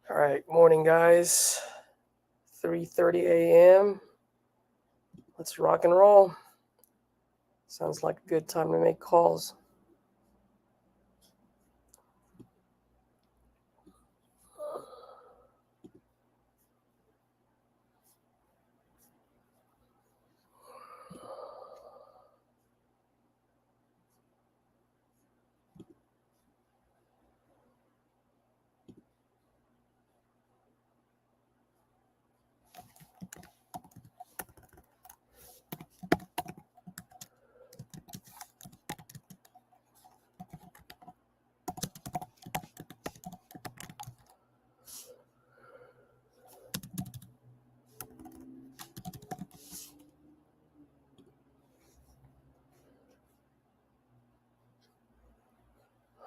All right, morning, guys. 3:30 a.m. Let's rock and roll. Sounds like a good time to make calls.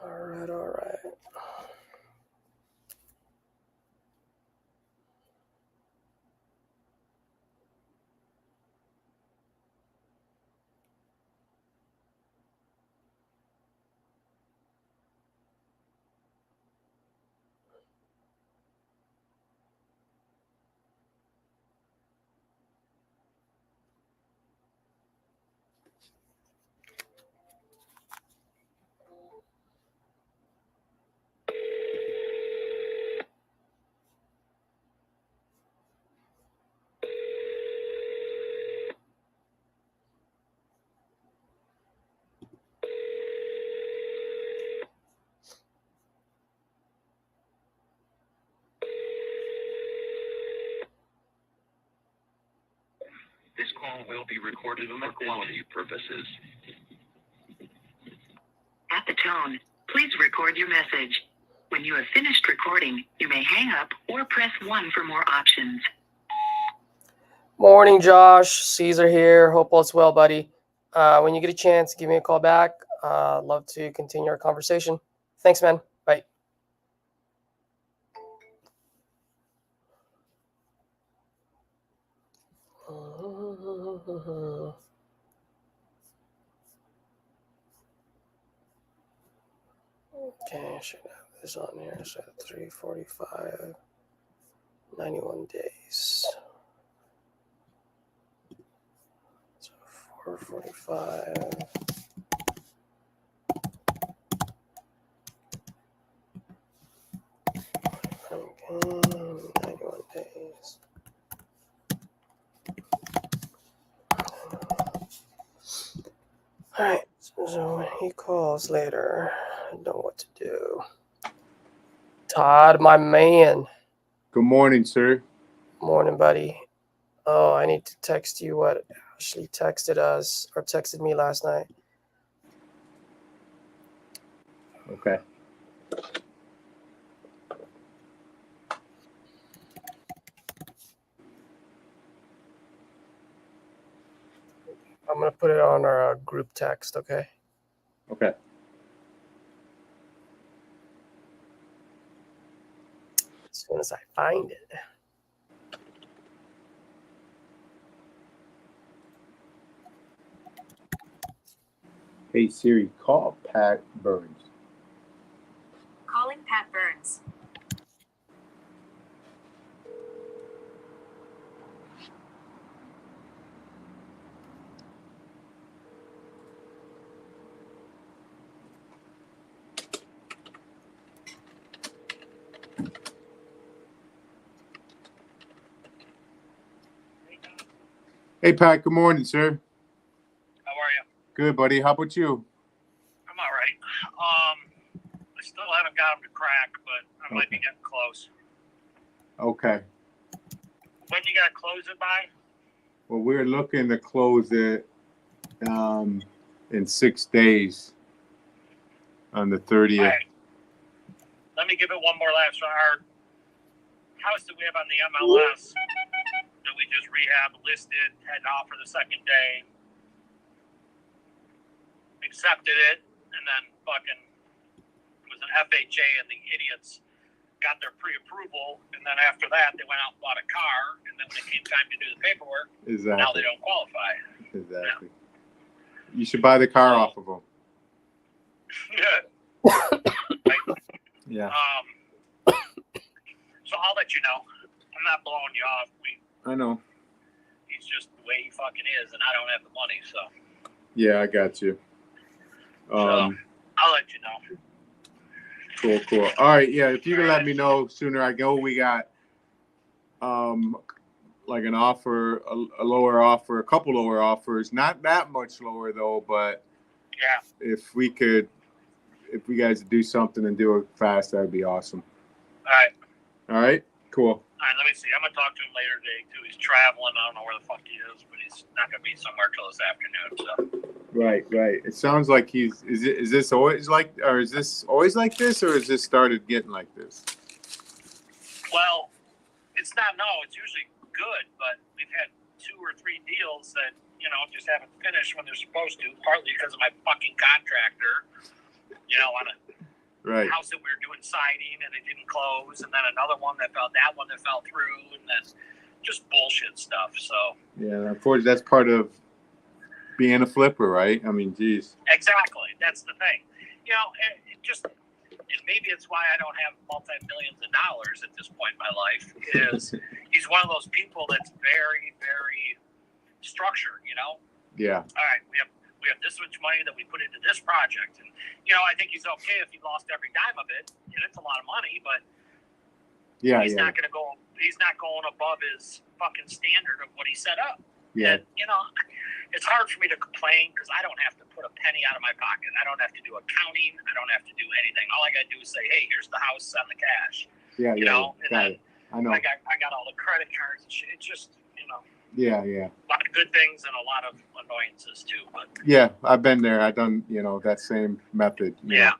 All right. This call will be recorded for quality purposes. At the tone, please record your message. When you have finished recording, you may hang up or press 1 for more options. Morning, Josh. Caesar here. Hope all's well, buddy. When you get a chance, give me a call back. Love to continue our conversation. Thanks, man. Bye. Okay, I should have this on here. So 345, 91 days. So 445. Okay, 91 days. All right, so when he calls later, I know what to do. Todd, my man. Good morning, sir. Morning, buddy. Oh, I need to text you what Ashley texted us or texted me last night. Okay. I'm going to put it on our group text, okay? Okay. As soon as I find it. Hey, Siri, call Pat Burns. Calling Pat Burns. Hey, Pat, good morning, sir. How are you? Good, buddy. How about you? I'm all right. I still haven't got them to crack, but I might be getting close. Okay. When you got to close it by? Well, we're looking to close it in 6 days on the 30th. All right. Let me give it one more last try. Our house that we have on the MLS that we just rehab listed, had an offer the second day, accepted it, and then fucking it was an FHA, and the idiots got their pre-approval, and then after that they went out and bought a car, and then when it came time to do the paperwork, Exactly. now they don't qualify. Exactly. Yeah. You should buy the car off of them. Right. Yeah. So I'll let you know. I'm not blowing you off. I know. He's just the way he fucking is, and I don't have the money, so. Yeah, I got you. So I'll let you know. Cool. All right, yeah. If you can let me know sooner, I go. We got like an offer, a lower offer, a couple lower offers. Not that much lower though, but Yeah. if we guys do something and do it fast, that'd be awesome. All right. All right. Cool. All right, let me see. I'm going to talk to him later today, too. He's traveling. I don't know where the fuck he is, but he's not going to be somewhere till this afternoon, so. Right. It sounds like is this always like, or is this always like this, or has this started getting like this? Well, it's usually good, but we've had 2 or 3 deals that, just haven't finished when they're supposed to, partly because of my fucking contractor, on a house that we were doing siding and it didn't close, and then another one that fell through, and then just bullshit stuff. So yeah, unfortunately, that's part of being a flipper, right? I mean, geez. Exactly, that's the thing. And maybe it's why I don't have multi-millions of dollars at this point in my life. Is he's one of those people that's very, very structured. Yeah. All right, we have this much money that we put into this project, and I think he's okay if he lost every dime of it. It's a lot of money, but he's not going to go. He's not going above his fucking standard of what he set up. Yeah. And, it's hard for me to complain because I don't have to put a penny out of my pocket. I don't have to do accounting. I don't have to do anything. All I got to do is say, hey, here's the house, send the cash. Yeah. And I know. I got all the credit cards and shit. It's just, Yeah. a lot of good things and a lot of annoyances too. But yeah, I've been there. I've done, that same method. You know.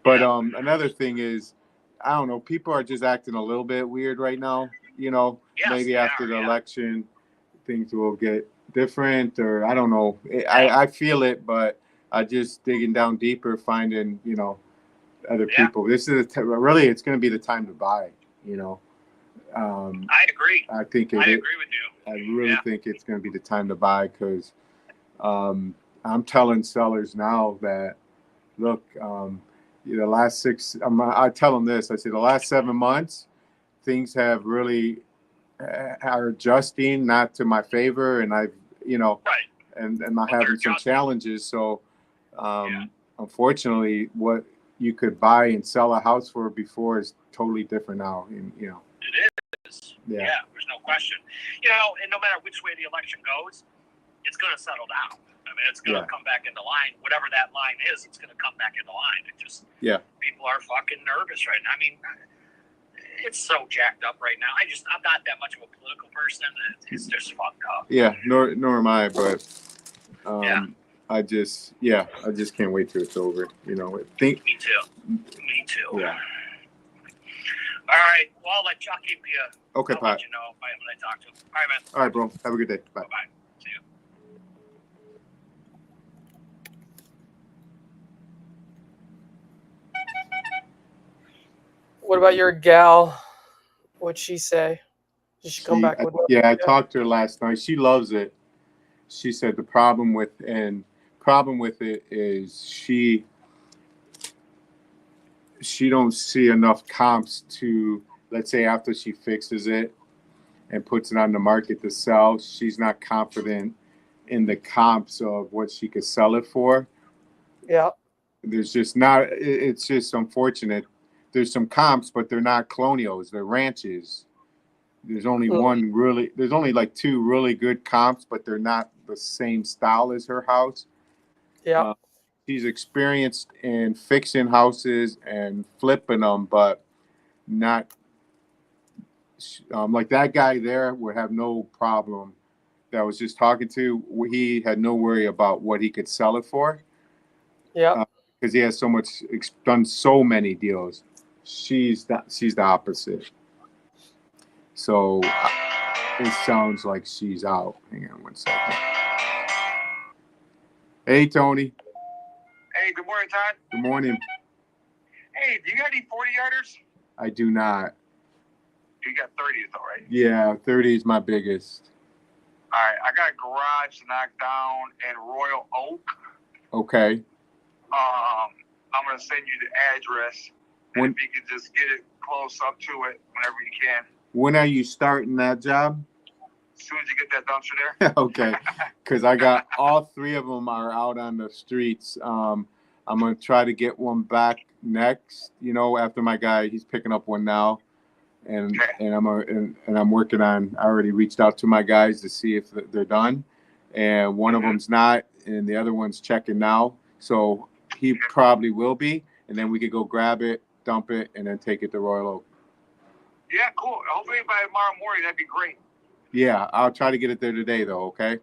But another thing is, I don't know, people are just acting a little bit weird right now. Yes, maybe after the election, things will get different, or I don't know. I feel it, but I just digging down deeper, finding, other people. This is really, it's going to be the time to buy, I agree. I think I agree with you. I really think it's going to be the time to buy, because I'm telling sellers now that, look, I tell them this, I say the last 7 months, things have really are adjusting, not to my favor. And I've, and I'm having some challenges. So, unfortunately, what you could buy and sell a house for before is totally different now. And, It is. Yeah, there's no question. And no matter which way the election goes, it's going to settle down. I mean, it's going to come back into line. Whatever that line is, it's going to come back into line. It just, people are fucking nervous right now. I mean, it's so jacked up right now. I'm not that much of a political person. It's just fucked up. Yeah, nor am I, but I just can't wait till it's over. Me too. Yeah. All right. Well, I'll keep you. Okay, I'll Pat. let you know when I talk to him. All right, man. All right, bro. Have a good day. Bye. Bye. See you. What about your gal? What'd she say? Did she come back with? I talked to her last night. She loves it. She said the problem with it is she don't see enough comps to, let's say, after she fixes it and puts it on the market to sell, she's not confident in the comps of what she could sell it for. Yeah. There's just not, it's just unfortunate. There's some comps, but they're not colonials, they're ranches. There's only there's only like 2 really good comps, but they're not the same style as her house. Yeah. She's experienced in fixing houses and flipping them, but not like that guy there would have no problem. That I was just talking to, he had no worry about what he could sell it for. Yeah. Because he has done so many deals. She's the opposite. So it sounds like she's out. Hang on one second. Hey, Tony. Hey, good morning, Todd. Good morning. Hey, do you got any 40-yarders? I do not. You got 30s, though, right? Yeah, 30 is my biggest. All right, I got a garage knocked down in Royal Oak. Okay. I'm going to send you the address. And if you could just get it close up to it whenever you can. When are you starting that job? As soon as you get that dumpster there. Okay, because I got all 3 of them are out on the streets. I'm gonna try to get one back next. You know, after my guy, he's picking up one now, and I'm working on. I already reached out to my guys to see if they're done, and one of them's not, and the other one's checking now. So he probably will be, and then we could go grab it, dump it, and then take it to Royal Oak. Yeah, cool. Hopefully by tomorrow morning, that'd be great. Yeah, I'll try to get it there today, though. Okay.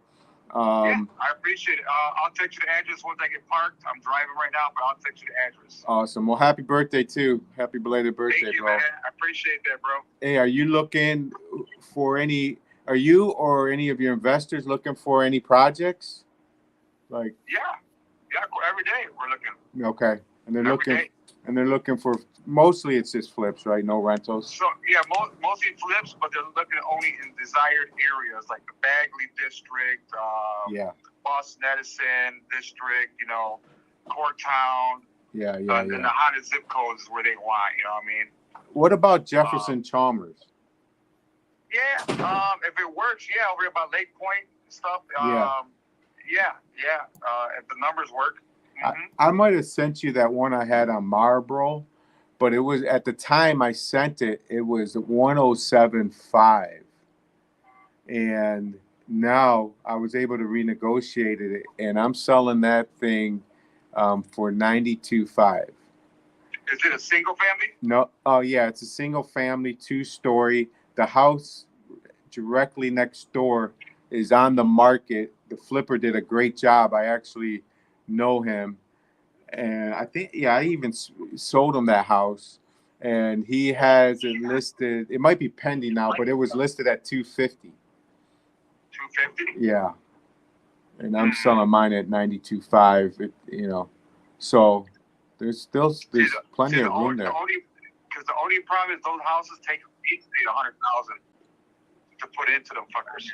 Yeah, I appreciate it. I'll text you the address once I get parked. I'm driving right now, but I'll text you the address. Awesome. Well, happy birthday too. Happy belated birthday, Thank you, bro. man. I appreciate that, bro. Hey, are you looking for any? Are you or any of your investors looking for any projects? Like. Yeah. Every day we're looking. Okay, and they're Every looking. day. And they're looking for mostly it's just flips, right? No rentals. So yeah, mostly flips, but they're looking only in desired areas like the Bagley district, Boston Edison district, you know, Corktown. Yeah. And the hottest zip codes is where they want. You know what I mean? What about Jefferson Chalmers? Yeah. If it works, yeah, over by Lake Point and stuff. If the numbers work. I might have sent you that one I had on Marlboro, but it was at the time I sent it, it was 107.5. And now I was able to renegotiate it, and I'm selling that thing for 92.5. Is it a single family? No. Oh, yeah. It's a single family, 2-story. The house directly next door is on the market. The flipper did a great job. I actually know him, and I think I even sold him that house, and he has it listed. It might be pending now, but it was listed at 250. 250. Yeah, and I'm selling mine at 92.5. You know, so there's plenty of room there. Because the only problem is those houses take easily 100,000 to put into them fuckers.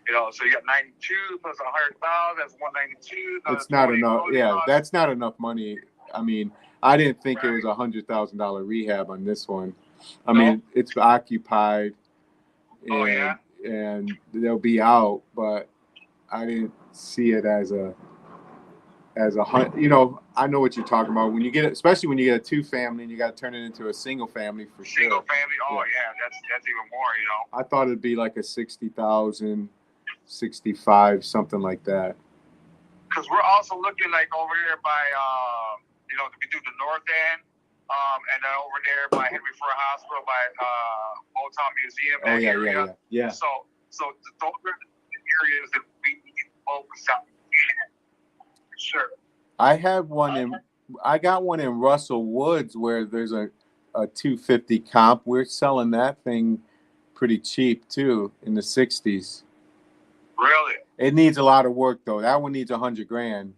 You know, so you got 92 plus 100,000. That's 192. It's not enough. Yeah, that's not enough money. I mean, I didn't think it was $100,000 rehab on this one. I mean, it's occupied. And, and they'll be out, but I didn't see it as a. You know, I know what you're talking about. When you get it, especially when you get a 2-family and you got to turn it into a single family for sure. Single family. Oh yeah, that's even more. You know. I thought it'd be like a 60,000. 65, something like that. Because we're also looking like over there by, you know, we do the north end, and then over there by Henry Ford Hospital, by Old Town Museum. Yeah. So those are the areas that we need to focus on. For sure. I got one in Russell Woods where there's a 250 comp. We're selling that thing pretty cheap too, in the 60s. Really? It needs a lot of work though. That one needs $100,000,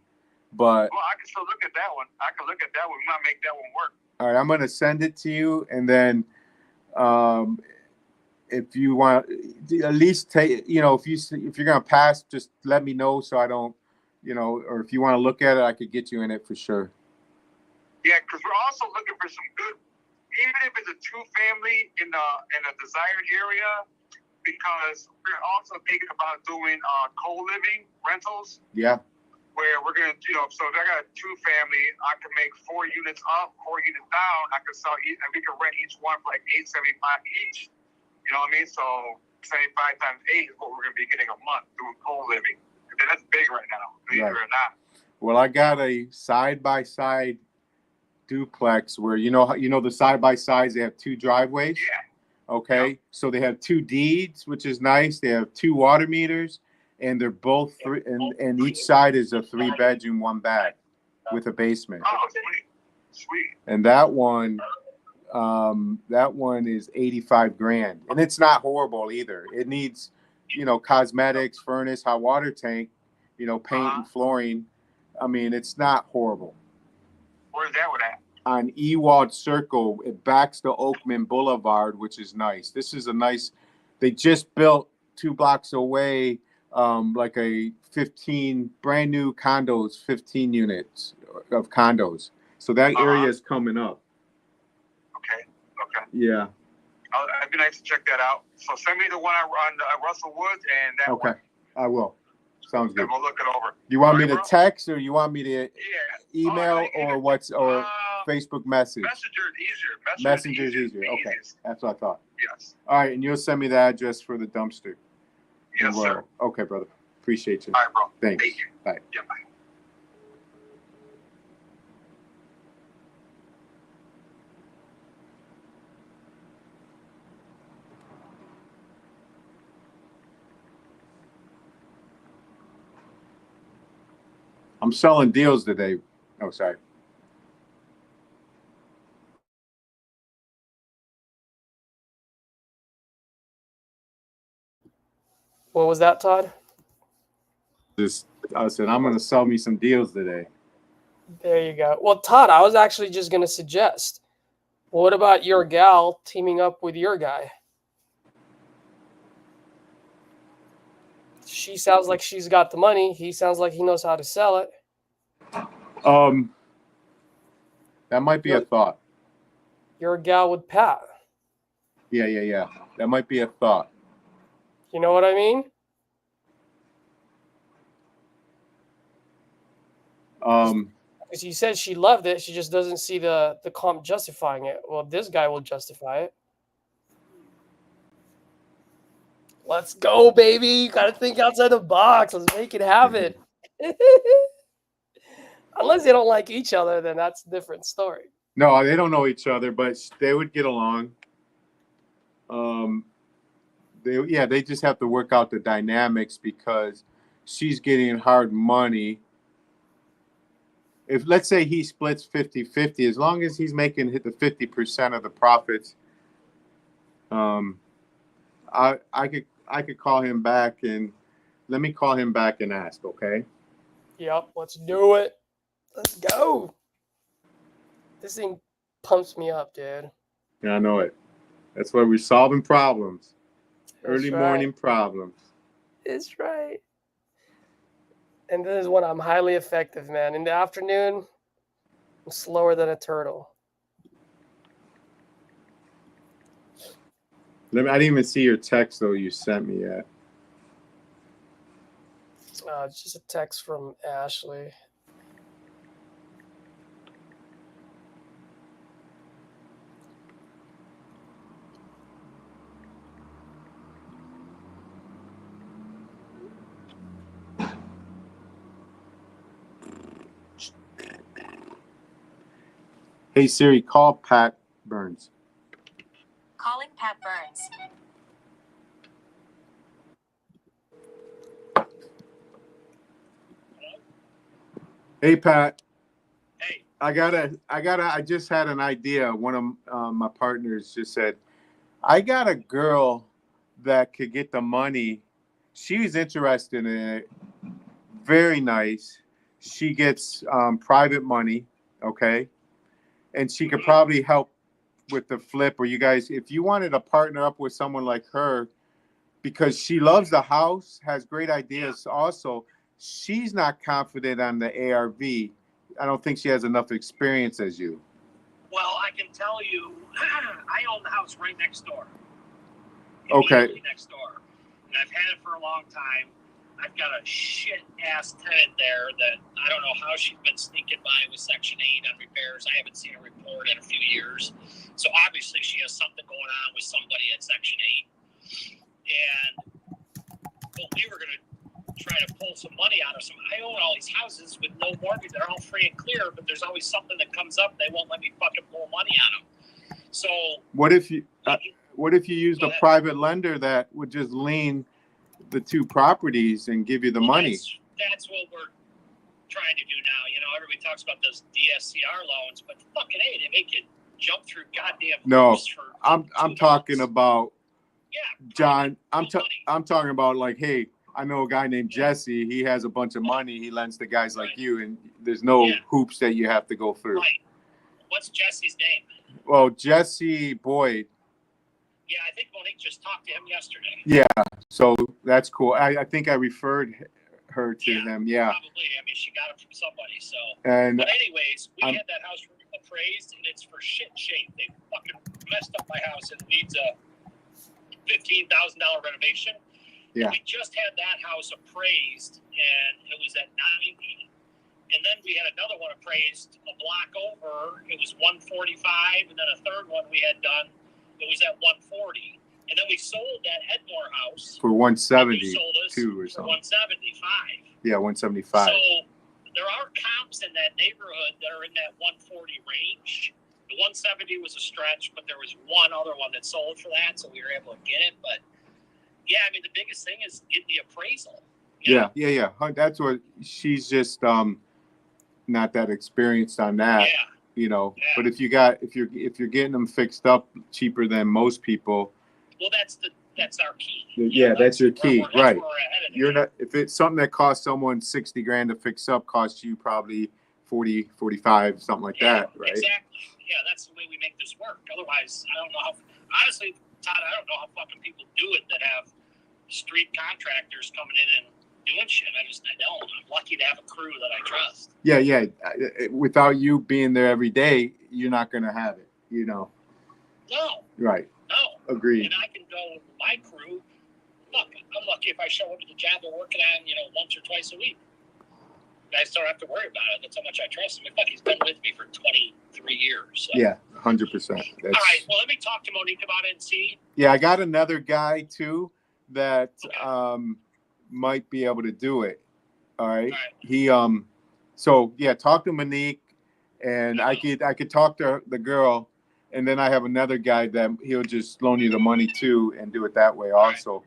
but. Well, I can still look at that one. We might make that one work. All right, I'm gonna send it to you, and then, if you want, at least take. You know, if you're gonna pass, just let me know so I don't. You know, or if you want to look at it, I could get you in it for sure. Yeah, because we're also looking for some good, even if it's a 2-family in a desired area. Because we're also thinking about doing co-living rentals. Yeah. Where we're gonna, you know, so if I got a 2-family, I can make 4 units up, 4 units down. I can sell, and we can rent each one for like $875 each. You know what I mean? So 75 times 8 is what we're gonna be getting a month doing co-living. That's big right now, believe it or not. Well, I got a side-by-side duplex where you know the side-by-sides, they have 2 driveways. Yeah. Okay, so they have 2 deeds, which is nice. They have 2 water meters, and they're both and each side is a 3-bedroom, 1 bath with a basement. Oh, sweet. And that one is $85,000, and it's not horrible either. It needs, you know, cosmetics, furnace, hot water tank, you know, paint and flooring. I mean, it's not horrible. Where's that one at? On Ewald Circle, it backs to Oakman Boulevard, which is nice. This is a nice. They just built 2 blocks away, like a 15 brand new condos, 15 units of condos. So that area is coming up. Okay. Yeah. It'd be nice to check that out. So send me the one on Russell Woods and that Okay. one. I will. Sounds good. And we'll look it over. You want me Alright, to bro? text or you want me to Yeah. email or what's or Facebook message? Messenger's easier. Messenger's easier. Okay. Easiest. That's what I thought. Yes. All right, and you'll send me the address for the dumpster. Yes, sir. Okay, brother. Appreciate you. All right, bro. Thanks. Thank you. Bye. Yeah, bye. I'm selling deals today. Oh, sorry. What was that, Todd? I said I'm gonna sell me some deals today. There you go. Well, Todd, I was actually just going to suggest, what about your gal teaming up with your guy? She sounds like she's got the money. He sounds like he knows how to sell it. That might be a thought. You're a gal with Pat. Yeah. That might be a thought. You know what I mean? Because you said she loved it. She just doesn't see the comp justifying it. Well, this guy will justify it. Let's go, baby. You got to think outside the box. Let's make it happen. Unless they don't like each other, then that's a different story. No, they don't know each other, but they would get along. They just have to work out the dynamics because she's getting hard money. If let's say he splits 50-50, as long as he's making hit the 50% of the profits, I could call him back and let me call him back and ask, okay? Yep, let's do it. Let's go. This thing pumps me up, dude. Yeah, I know it. That's why we're solving problems. Early right. morning problems. It's right. And this is when I'm highly effective, man. In the afternoon, I'm slower than a turtle. I didn't even see your text, though, you sent me yet. It's just a text from Ashley. Hey, Siri, call Pat Burns. Calling Pat Burns. Hey, Pat. Hey. I just had an idea. One of my partners just said, I got a girl that could get the money. She's interested in it. Very nice. She gets private money, okay? And she could probably help with the flip, or you guys, if you wanted to partner up with someone like her, because she loves the house, has great ideas. Also, she's not confident on the ARV. I don't think she has enough experience as you. Well, I can tell you, I own the house right next door. Okay. Immediately next door. And I've had it for a long time. I've got a shit-ass tenant there that I don't know how she's been sneaking by with Section 8 on repairs. I haven't seen a report in a few years. So obviously she has something going on with somebody at Section 8. But we were going to try to pull some money out of some. I own all these houses with no mortgage. They're all free and clear, but there's always something that comes up. They won't let me fucking pull money on them. So what if you used a private lender that would just lien the two properties and give you the money? That's what we're trying to do now. You know, everybody talks about those DSCR loans, but fucking A, they make you jump through goddamn hoops for I'm talking about John. I'm money. talking about like, hey, I know a guy named Jesse. He has a bunch of money. He lends to guys like you, and there's no hoops that you have to go through. Right. What's Jesse's name? Well, Jesse Boyd. Yeah, I think Monique just talked to him yesterday. Yeah, so that's cool. I think I referred her to them. Yeah. Probably. I mean, she got him from somebody. So. And but anyways, we had that house appraised, and it's for shit shape. They fucking messed up my house and needs a $15,000 renovation. Yeah. And we just had that house appraised, and it was at 90. And then we had another one appraised a block over. It was 145, and then a third one we had done. It was at 140. And then we sold that Edmore house For 172 or for something. 175. Yeah, 175. So there are comps in that neighborhood that are in that 140 range. The 170 was a stretch, but there was one other one that sold for that, so we were able to get it. But yeah, I mean, the biggest thing is getting the appraisal. Yeah. That's what she's just not that experienced on that. Yeah. You know, Yeah. but if you're getting them fixed up cheaper than most people. Well, that's our key. Yeah, that's your key, that's right? where we're ahead of the You're game. not, if it's something that costs someone $60,000 to fix up, costs you probably 40, 45, something like that, right? Exactly. Yeah, that's the way we make this work. Otherwise, I don't know how. Honestly, Todd, I don't know how fucking people do it that have street contractors coming in and doing shit. I don't. I'm lucky to have a crew that I trust. Yeah. Without you being there every day, you're not gonna have it. You know. No. Right. No. Agreed. And I can go with my crew. Look, I'm lucky if I show up to the job they're working on, once or twice a week. Guys don't have to worry about it. That's how much I trust him. Fuck, he's been with me for 23 years. So. Yeah, 100%. All right. Well, let me talk to Monique about it and see. Yeah, I got another guy too that might be able to do it. All right. He so yeah, talk to Monique, and I could talk to the girl, and then I have another guy that he'll just loan you the money too and do it that way also.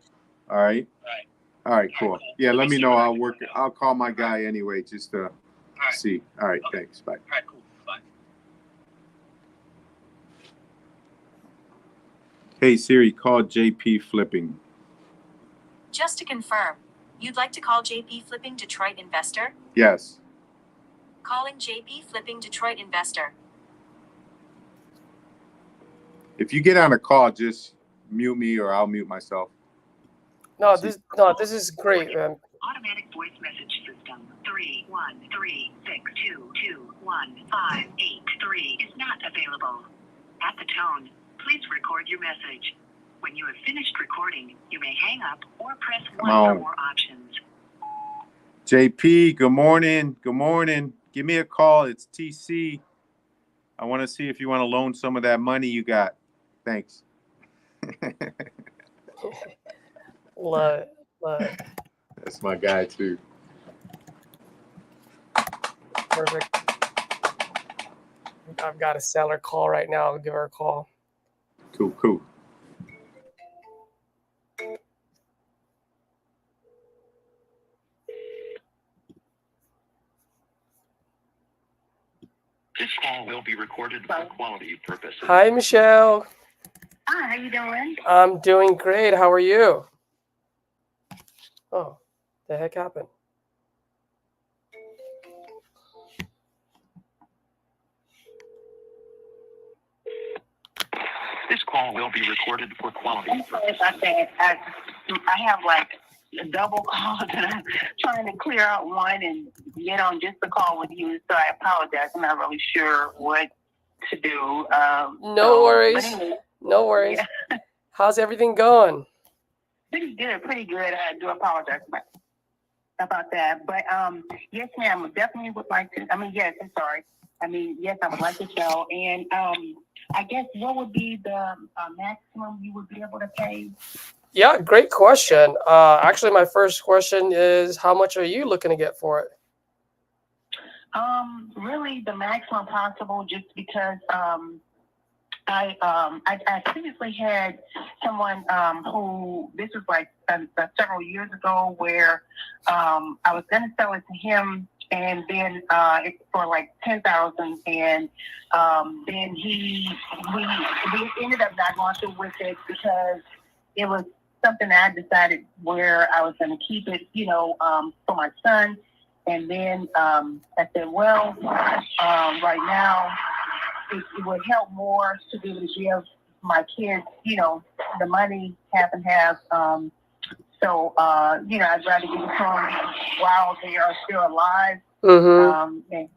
All right. Right. All right, cool. Yeah, let me know. what I I'll can work. find out. I'll call my guy anyway just to see. All right, thanks. Bye. All right, cool. Bye. Hey Siri, call JP Flipping. Just to confirm, you'd like to call JP Flipping Detroit Investor? Yes. Calling JP Flipping Detroit Investor. If you get on a call, just mute me or I'll mute myself. No, this is great, man. Automatic voice message system 31362211583 is not available. At the tone, please record your message. When you have finished recording, you may hang up or press 1 for more options. JP, good morning. Good morning. Give me a call. It's TC. I want to see if you want to loan some of that money you got. Thanks. Love it. That's my guy too. Perfect. I've got a seller call right now. I'll give her a call. Cool. This call will be recorded for quality purposes. Hi, Michelle. Hi, how you doing? I'm doing great. How are you? Oh, the heck happened? This call will be recorded for quality I'm sorry purposes. about that. I have like a double call that I'm trying to clear out one and get on just the call with you. So I apologize. I'm not really sure what to do. No worries. Anyway, No worries. Yeah. How's everything going? Pretty good. I do apologize about that. But yes, ma'am, definitely would like to. Yes, I'm sorry. Yes, I would like to show. And I guess what would be the maximum you would be able to pay? Yeah, great question. Actually, my first question is, how much are you looking to get for it? Really the maximum possible, just because I previously had someone who, this was like several years ago, where I was going to sell it to him, and then it's for like $10,000, and then we ended up not going through with it because it was something that I decided where I was going to keep it, for my son. And then I said, well, right now it would help more to be able to give my kids, the money half and half. So I'd rather give it to them while they are still alive. Mm-hmm. And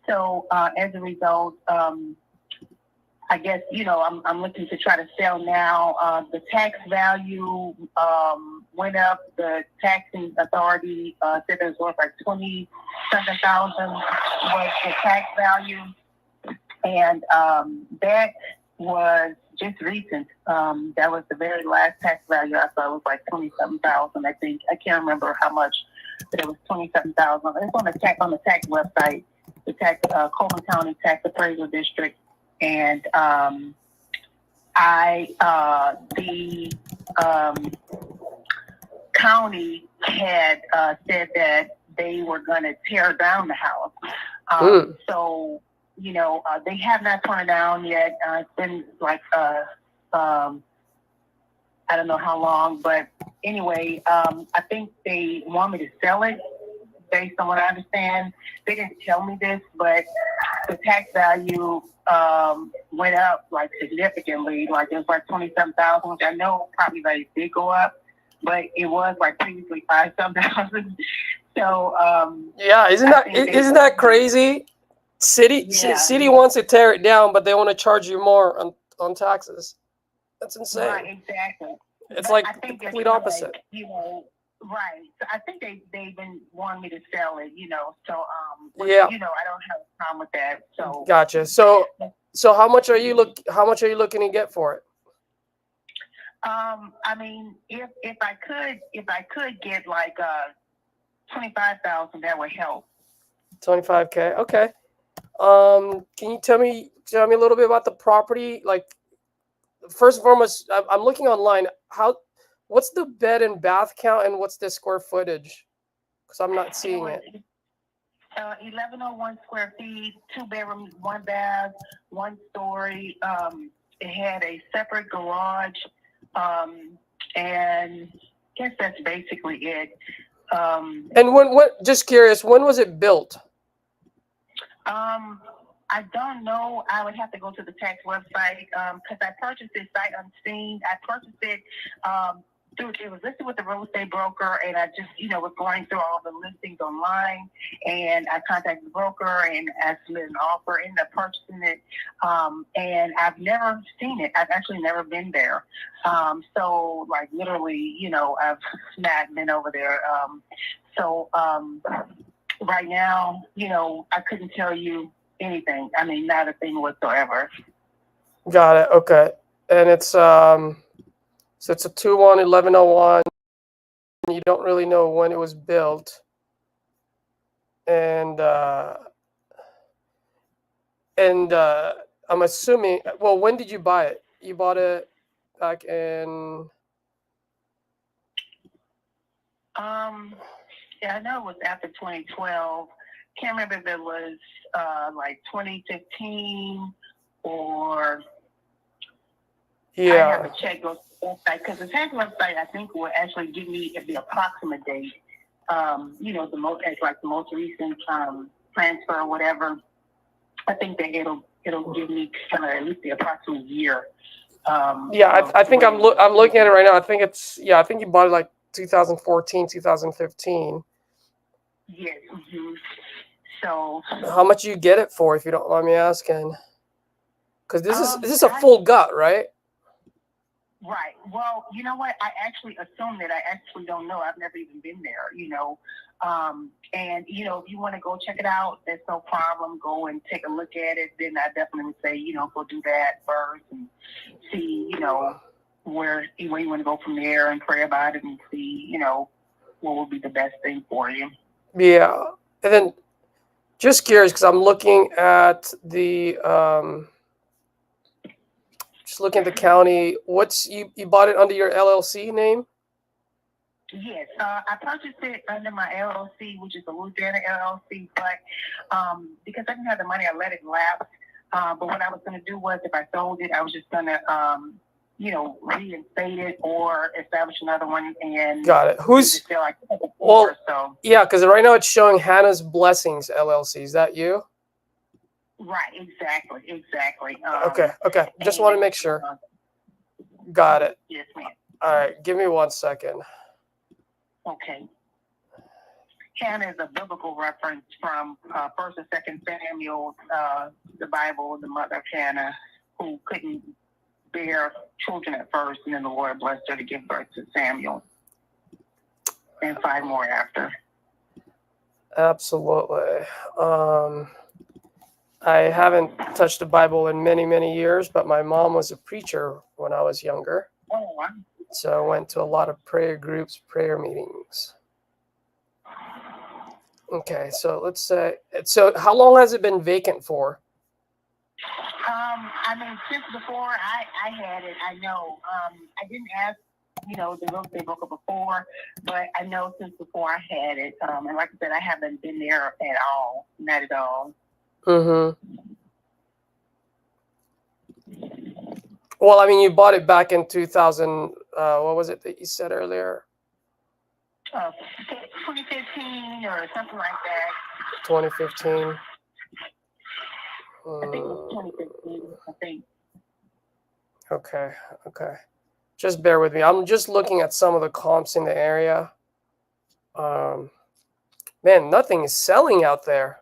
so as a result, I guess, I'm looking to try to sell now. The tax value went up. The taxing authority said it was worth like 27,000 was the tax value. And that was just recent. That was the very last tax value I saw. It was like 27,000, I think. I can't remember how much, but it was 27,000. It's on the tax website, the Coleman County Tax Appraisal District. And the county had said that they were going to tear down the house. So, they have not torn it down yet. It's been like, I don't know how long, but anyway, I think they want me to sell it based on what I understand. They didn't tell me this, but the tax value went up like significantly. Like it was like 27,000, which I know probably like did go up, but it was like previously 5,000. So yeah, isn't that crazy? City wants to tear it down, but they want to charge you more on taxes. That's insane. Right, exactly. It's But like I the think complete they're opposite. like, right. So I think they've been wanting me to sell it, So Yeah. I don't have a problem with that. So Gotcha. So how much are you looking to get for it? I mean, if I could get like 25,000, that would help. 25K. Okay. Can you tell me a little bit about the property? Like, first and foremost, I'm looking online. What's the bed and bath count, and what's the square footage? Because I'm not seeing it. 1101 square feet, 2 bedrooms, 1 bath, 1 story. It had a separate garage, and I guess that's basically it. And just curious, when was it built? I don't know. I would have to go to the tax website because I purchased it sight unseen. I purchased it it was listed with the real estate broker, and I just, was going through all the listings online, and I contacted the broker and asked him an offer, ended up purchasing it, and I've never seen it. I've actually never been there. So, like, literally, I've not been over there. Right now, I couldn't tell you anything. I mean, not a thing whatsoever. Got it. Okay. And it's so it's a 2/1/1101. You don't really know when it was built, and I'm assuming. Well, when did you buy it? You bought it back in. Yeah, I know it was after 2012. Can't remember if it was like 2015 or. Yeah. I have to check those websites because the tax website I think will actually give me the approximate date. The most recent transfer or whatever. I think that it'll give me kind of at least the approximate year. I think I'm looking at it right now. I think I think you bought it like 2014, 2015. Yes. Mm-hmm. So how much do you get it for, if you don't mind me asking? Because this is a full gut, right? Right. Well, you know what? I actually assume that. I actually don't know. I've never even been there, And, if you want to go check it out, that's no problem. Go and take a look at it. Then I definitely would say, go do that first and see, where you want to go from there and pray about it and see, what will be the best thing for you. Yeah. And then just curious, because I'm looking at the the county. You bought it under your LLC name? Yes, I purchased it under my LLC, which is a Louisiana LLC, but because I didn't have the money, I let it lapse. But what I was going to do was, if I sold it, I was just going to, reinstate it or establish another one. And got it. Yeah, because right now it's showing Hannah's Blessings LLC. Is that you? Right, exactly. Okay. Just want to make sure. Got it. Yes, ma'am. All right, give me 1 second. Okay. Hannah is a biblical reference from 1st and 2nd Samuel, the Bible, the mother of Hannah. who couldn't bear children at first, and then the Lord blessed her to give birth to Samuel, and 5 more after. Absolutely. I haven't touched the Bible in many, many years, but my mom was a preacher when I was younger. Oh, wow. So I went to a lot of prayer groups, prayer meetings. Okay, so let's say, so how long has it been vacant for? I mean, since before I had it, I know. I didn't ask, the real estate broker before, but I know since before I had it. And like I said, I haven't been there at all, not at all. Mm-hmm. Well, I mean, you bought it back in 2000. What was it that you said earlier? 2015 or something like that. 2015. I think it was 2015. I think. Okay. Just bear with me. I'm just looking at some of the comps in the area. Man, nothing is selling out there.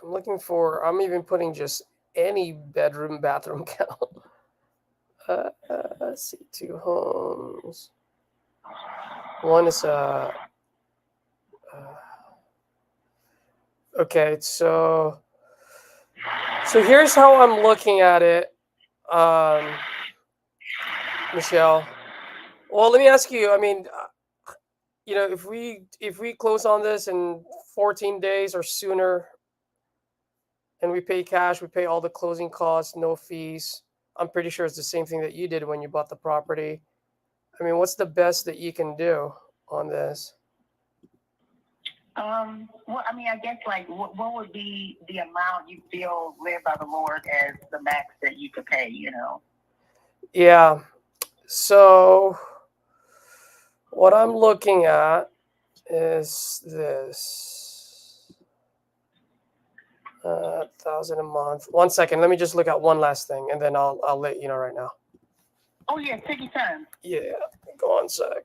I'm even putting just any bedroom, bathroom count. Let's see, 2 homes. One is okay, so here's how I'm looking at it, Michelle. Well, let me ask you. I mean, if we close on this in 14 days or sooner, and we pay cash, we pay all the closing costs, no fees. I'm pretty sure it's the same thing that you did when you bought the property. I mean, what's the best that you can do on this? Well, I mean, I guess what would be the amount you feel led by the Lord as the max that you could pay? Yeah. So what I'm looking at is this. 1,000 a month. 1 second. Let me just look at one last thing, and then I'll let you know right now. Oh yeah, take your time. Yeah. Go on, sec.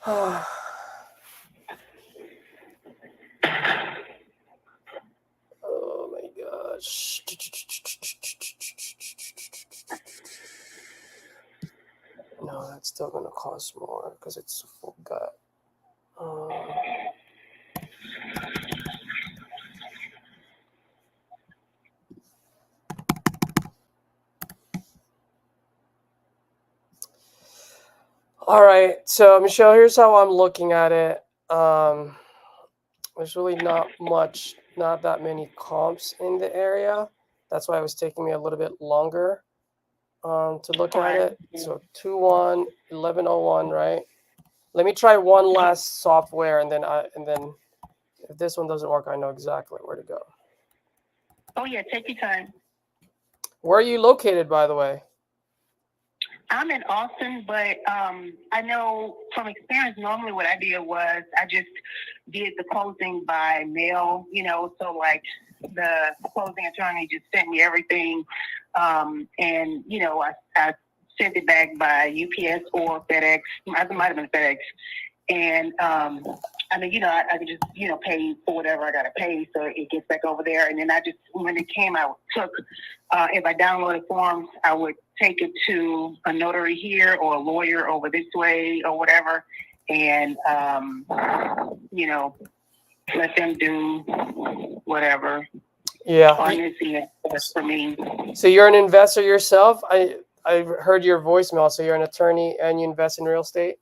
Oh my gosh. No, that's still going to cost more because it's a full gut. All right. So, Michelle, here's how I'm looking at it. There's really not that many comps in the area. That's why it was taking me a little bit longer to look at it. So 2-1, 1101, right? Let me try one last software, and then if this one doesn't work, I know exactly where to go. Oh yeah, take your time. Where are you located, by the way? I'm in Austin, but I know from experience, normally what I did was I just did the closing by mail, so like the closing attorney just sent me everything. And, I sent it back by UPS or FedEx. It might have been FedEx. And, I could just, pay for whatever I got to pay. So it gets back over there. And then when it came out, if I downloaded forms, I would take it to a notary here or a lawyer over this way or whatever. And, let them do whatever. Yeah. For me. So you're an investor yourself? I heard your voicemail. So you're an attorney and you invest in real estate?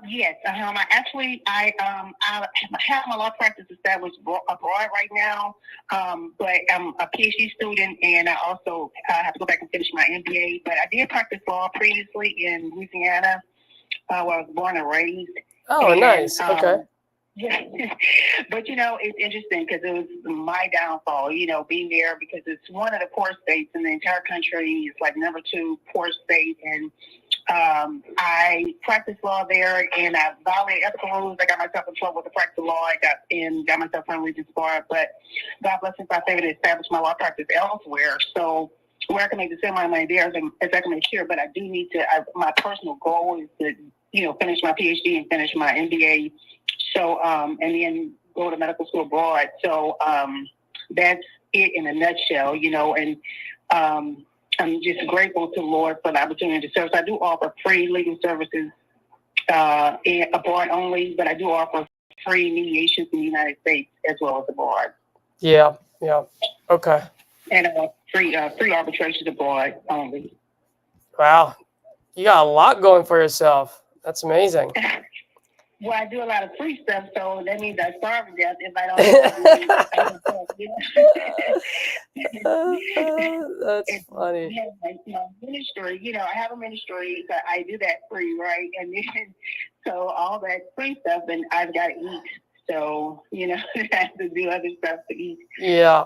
Yes. I have my law practice established abroad right now, but I'm a PhD student, and I also have to go back and finish my MBA. But I did practice law previously in Louisiana, where I was born and raised. Oh, nice. Okay. Yeah. But it's interesting because it was my downfall, being there, because it's one of the poor states in the entire country. It's like number 2 poor state, and I practiced law there, and I violated ethical rules. I got myself in trouble with the practice of law. I got myself on Regents Bar, but God bless us, I was able to establish my law practice elsewhere. So where I can make the same amount of money there as I can make here, but I do need to. My personal goal is to finish my PhD and finish my MBA. So and then go to medical school abroad. So that's it in a nutshell, and I'm just grateful to the Lord for the opportunity to serve. So I do offer free legal services abroad only, but I do offer free mediations in the United States as well as abroad. Yeah. Okay. And free arbitrations abroad only. Wow. You got a lot going for yourself. That's amazing. Well, I do a lot of free stuff, so that means I starve to death if I don't. That's funny. Ministry, I have a ministry, so I do that free, right? And then, so all that free stuff, and I've got to eat. So, I have to do other stuff to eat. Yeah.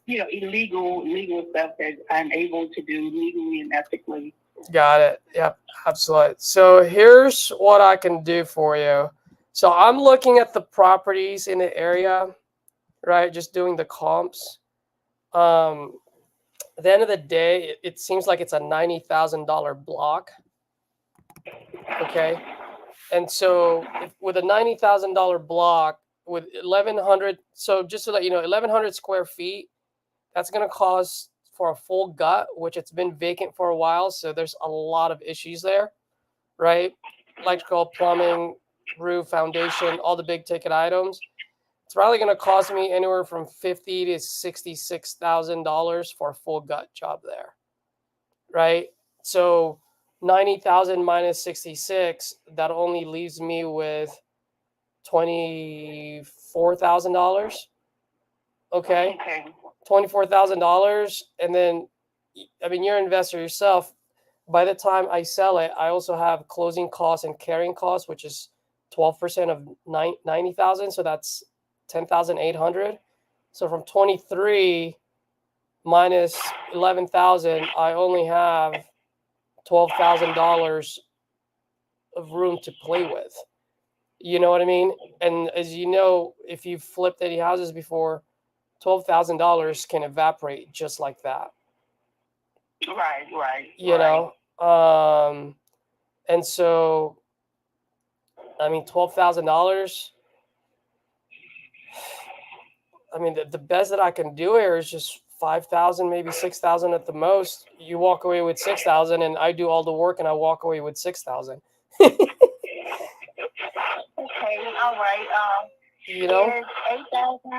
Illegal stuff that I'm able to do legally and ethically. Got it. Yep, absolutely. So here's what I can do for you. So I'm looking at the properties in the area, right? Just doing the comps. At the end of the day, it seems like it's a $90,000 block. Okay. And so with a $90,000 block with 1,100, so just to let you know, 1,100 square feet, that's going to cost for a full gut, which it's been vacant for a while. So there's a lot of issues there, right? Electrical, plumbing, roof, foundation, all the big ticket items. It's probably going to cost me anywhere from $50,000 to $66,000 for a full gut job there, right? So 90,000 minus 66, that only leaves me with $24,000. Okay. $24,000. And then, you're an investor yourself. By the time I sell it, I also have closing costs and carrying costs, which is 12% of 90,000. So that's 10,800. So from 23 minus 11,000, I only have $12,000 of room to play with. You know what I mean? And as you know, if you've flipped any houses before, $12,000 can evaporate just like that. Right. You know, and so, $12,000. The best that I can do here is just 5,000, maybe 6,000 at the most. You walk away with 6,000, and I do all the work, and I walk away with 6,000. Okay, all right. You know, is 8,000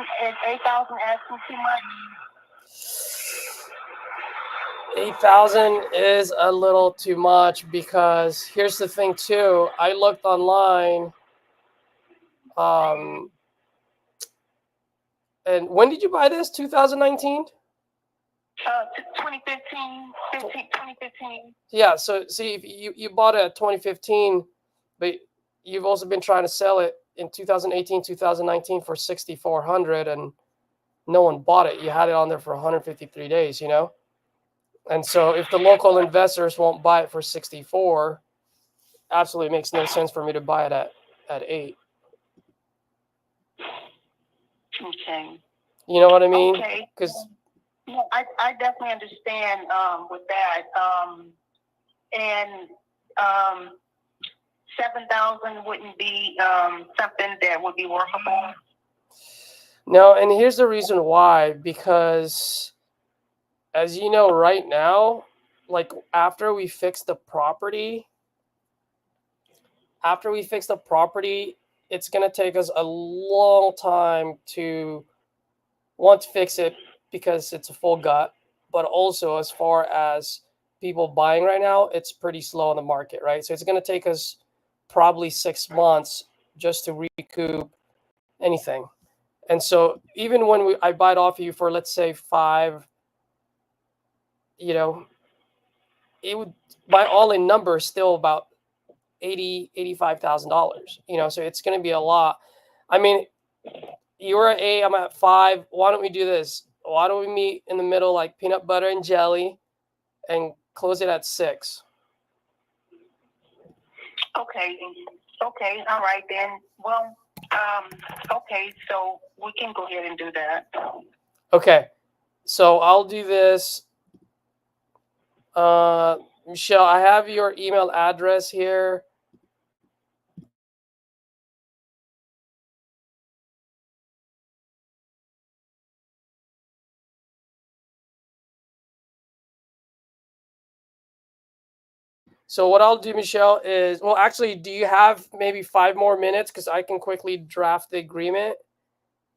asking too much? 8,000 is a little too much, because here's the thing too. I looked online. And when did you buy this? 2019? 2015. Yeah. So see, if you bought it at 2015, but you've also been trying to sell it in 2018, 2019 for 6,400, and no one bought it. You had it on there for 153 days, And so if the local investors won't buy it for 64, absolutely makes no sense for me to buy it at 8. Okay. You know what I mean? Okay. Because I definitely understand with that. And 7,000 wouldn't be something that would be workable. no, and here's the reason why. Because as you know, right now, like after we fix the property, it's going to take us a long time to fix it, because it's a full gut, but also as far as people buying right now, it's pretty slow on the market, right? So it's going to take us probably 6 months just to recoup anything. And so even when I buy it off you for, let's say 5, you know, it would, by all in numbers, still about $85,000, you know, so it's going to be a lot. I mean, you're at 8, I'm at 5. Why don't we do this? Why don't we meet in the middle, like peanut butter and jelly, and close it at 6? Okay. Okay. All right then. Well, okay. So we can go ahead and do that. Okay. So I'll do this. Michelle, I have your email address here. So what I'll do, Michelle, is, well, actually, do you have maybe 5 more minutes? Because I can quickly draft the agreement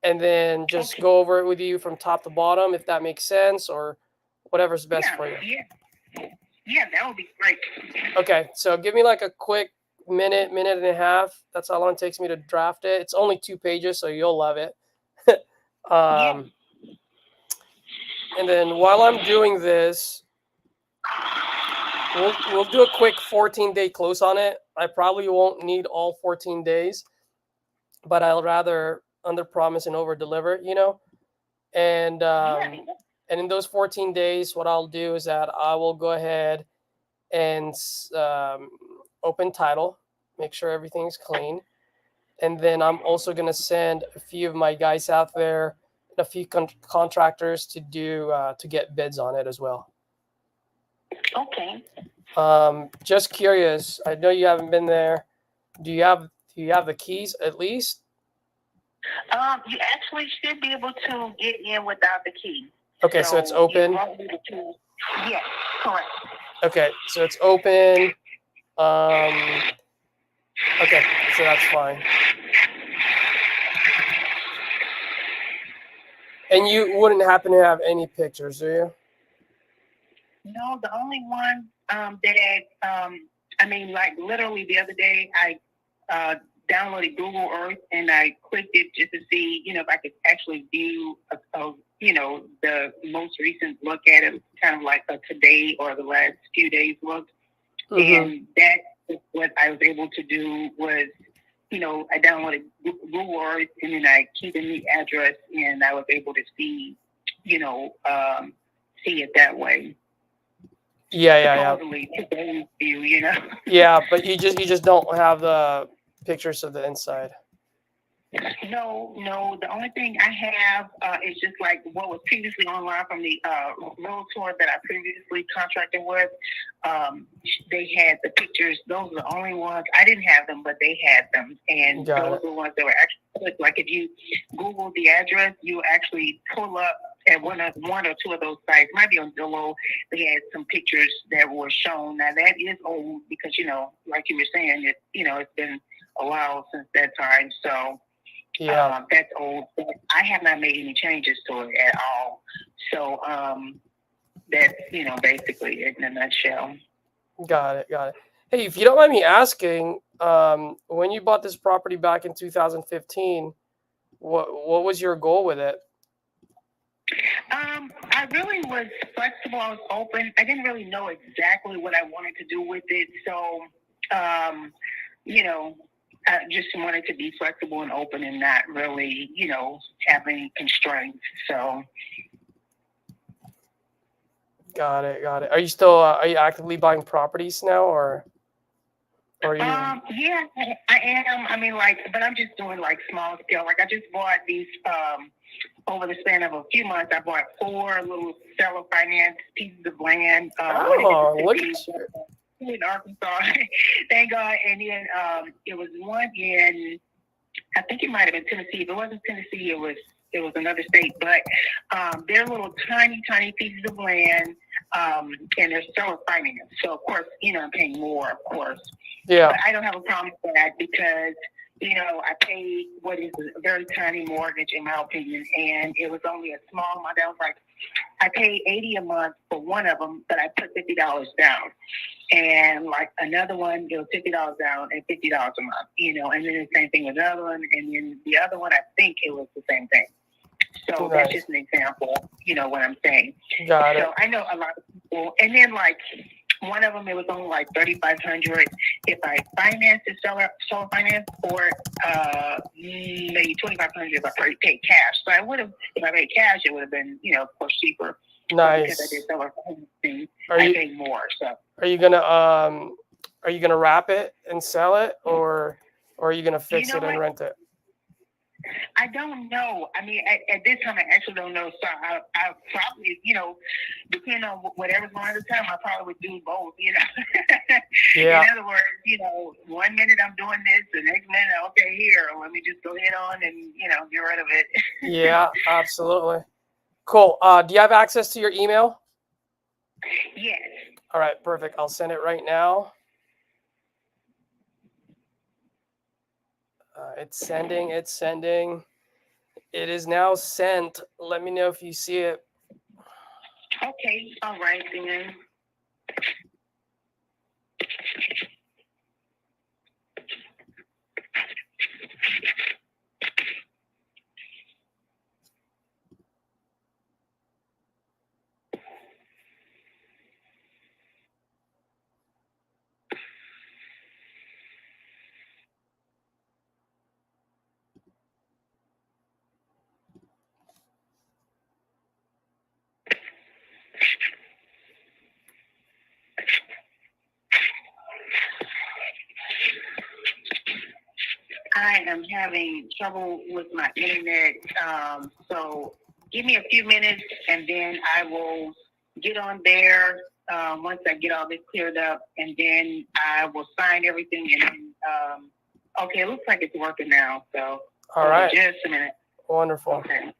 and then just go over it with you from top to bottom, if that makes sense, or whatever's best for you. Yeah, that would be great. Okay, so give me like a quick minute and a half. That's how long it takes me to draft it. It's only 2 pages, so you'll love it. And then while I'm doing this, we'll do a quick 14-day close on it. I probably won't need all 14 days, but I'll rather under promise and over deliver, you know. And in those 14 days, what I'll do is that I will go ahead and open title, make sure everything's clean, and then I'm also going to send a few of my guys out there, a few contractors to do to get bids on it as well. Okay. Just curious, I know you haven't been there. Do you have the keys at least? You actually should be able to get in without the key. Okay, so it's open. Yes, correct. Okay, so it's open. Okay, so that's fine. And you wouldn't happen to have any pictures, do you? No, the only one that I mean, like literally the other day, I downloaded Google Earth and I clicked it just to see, you know, if I could actually view, you know, the most recent look at it, kind of like a today or the last few days look. Mm-hmm. And that what I was able to do was, you know, I downloaded Google Earth and then I keyed in the address and I was able to see, you know, see it that way. Yeah. Today's view, you know. Yeah, but you just don't have the pictures of the inside. No. The only thing I have is just like what was previously online from the realtor that I previously contracted with. They had the pictures. Those are the only ones. I didn't have them, but they had them. And those are the ones that were actually, like if you Google the address, you actually pull up at one or two of those sites. Might be on Zillow. They had some pictures that were shown. Now that is old because, you know, like you were saying, it, you know, it's been a while since that time. So yeah, that's old. I have not made any changes to it at all. So that's, you know, basically it in a nutshell. Got it. Hey, if you don't mind me asking, when you bought this property back in 2015, what was your goal with it? I really was flexible. I was open. I didn't really know exactly what I wanted to do with it. So, you know, I just wanted to be flexible and open and not really, you know, have any constraints. So. Got it. Are you still, are you actively buying properties now or are you? Yeah, I am. I mean, like, but I'm just doing like small scale. Like I just bought these, over the span of a few months, I bought 4 little seller finance pieces of land. Look at you. In Arkansas, thank God. And then it was one in, I think it might have been Tennessee. If it wasn't Tennessee, it was another state. But they're little tiny pieces of land, and they're seller finance. So of course, you know, I'm paying more, of course. Yeah. But I don't have a problem with that because, you know, I paid what is a very tiny mortgage in my opinion, and it was only a small amount. That was like I paid $80 a month for one of them, but I put $50 down. And like another one, it was $50 down and $50 a month, you know, and then the same thing with another one. And then the other one, I think it was the same thing. So Nice. that's just an example, you know what I'm saying. Got it. So I know a lot of people, and then like one of them, it was only like $3,500 if I financed the seller finance, or maybe $2,500 if I paid cash. So I would have, if I paid cash, it would have been, you know, of course, cheaper. But because I Nice. did seller financing, Are I you paid more. So are you gonna wrap it and sell it, or are you gonna fix You know it and what? rent it? I don't know. I mean, at this time, I actually don't know. So I probably, you know, depending on whatever's going on at the time, I probably would do both, you know. Yeah. In other words, you know, 1 minute I'm doing this, the next minute, okay, here, let me just go ahead on and, you know, get rid of it. Yeah, absolutely. Cool. Do you have access to your email? Yes. All right, perfect. I'll send it right now. It's sending. It's sending. It is now sent. Let me know if you see it. Okay. All right, then. I am having trouble with my internet. So give me a few minutes and then I will get on there once I get all this cleared up, and then I will sign everything. And then, okay, it looks like it's working now. So All right. just a minute. Wonderful. Okay.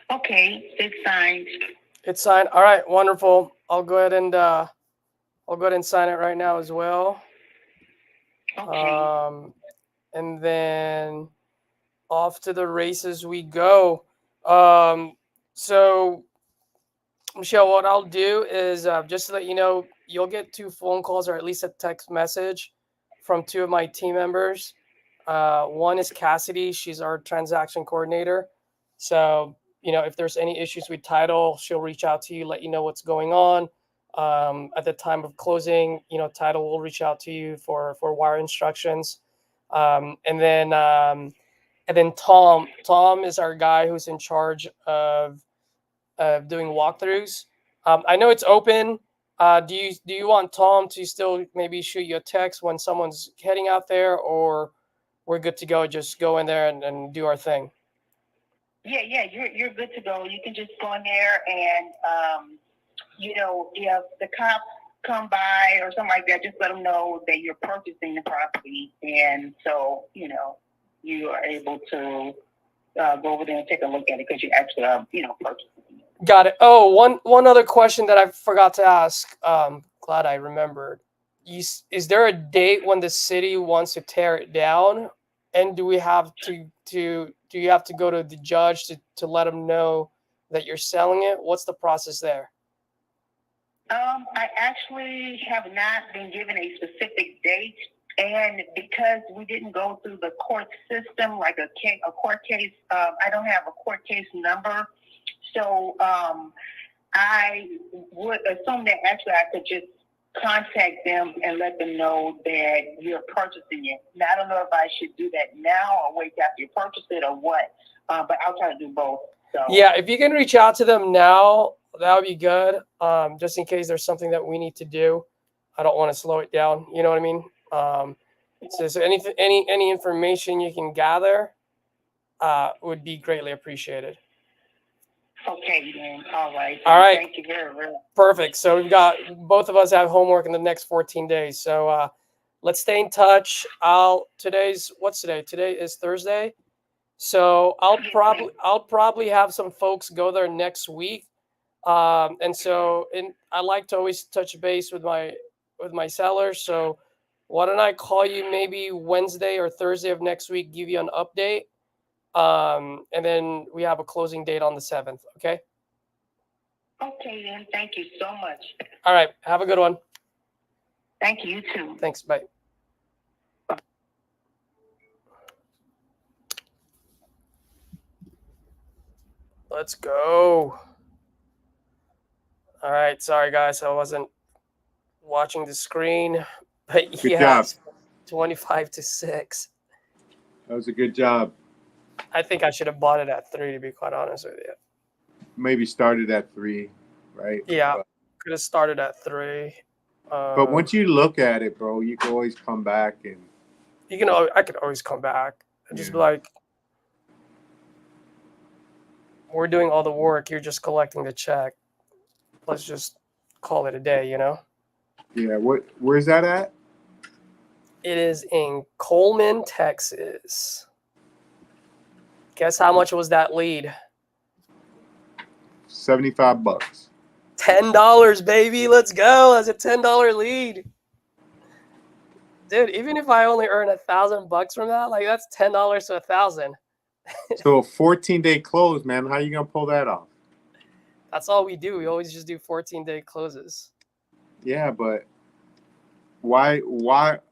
Okay, it's signed. It's signed. All right, wonderful. I'll go ahead and sign it right now as well. Okay. And then off to the races we go. So Michelle, what I'll do is just to let you know, you'll get 2 phone calls or at least a text message from 2 of my team members. One is Cassidy. She's our transaction coordinator. So, you know, if there's any issues with title, she'll reach out to you, let you know what's going on. At the time of closing, you know, title will reach out to you for wire instructions. And then Tom. Tom is our guy who's in charge of doing walkthroughs. I know it's open. Do you want Tom to still maybe shoot you a text when someone's heading out there, or we're good to go? Just go in there and do our thing. Yeah, you're good to go. You can just go in there and, you know, if the cops come by or something like that, just let them know that you're purchasing the property. And so, you know, you are able to go over there and take a look at it because you actually are, you know, purchasing it. Got it. Oh, one other question that I forgot to ask. Glad I remembered. Is there a date when the city wants to tear it down, and do we have to do you have to go to the judge to let them know that you're selling it? What's the process there? I actually have not been given a specific date, and because we didn't go through the court system, like a court case, I don't have a court case number, so I would assume that actually I could just contact them and let them know that you're purchasing it. Now, I don't know if I should do that now or wait after you purchase it or what, but I'll try to do both. So. Yeah, if you can reach out to them now, that would be good. Just in case there's something that we need to do. I don't want to slow it down. You know what I mean? So anything, any information you can gather would be greatly appreciated. Okay, then. All right. All right. Thank you very much. Perfect. So we've got, both of us have homework in the next 14 days. So let's stay in touch. What's today? Today is Thursday. So I'll probably have some folks go there next week. And I like to always touch base with my sellers. So why don't I call you maybe Wednesday or Thursday of next week, give you an update. And then we have a closing date on the 7th. Okay. Okay, then. Thank you so much. All right. Have a good one. Thank you. You too. Thanks. Bye. Let's go. All right. Sorry, guys. I wasn't watching the screen, but Good yeah, job. 25-6. That was a good job. I think I should have bought it at 3, to be quite honest with you. Maybe started at 3, right? Yeah, could have started at 3. But once you look at it, bro, you can always come back and I could always come back and just be like, we're doing all the work, you're just collecting the check. Let's just call it a day, you know? Yeah, where's that at? It is in Coleman, Texas. Guess how much was that lead? $75. $10, baby. Let's go. That's a $10 lead. Dude, even if I only earn $1,000 from that, like that's $10 to 1,000. So a 14-day close, man. How you gonna pull that off? That's all we do. We always just do 14-day closes. Yeah, but why?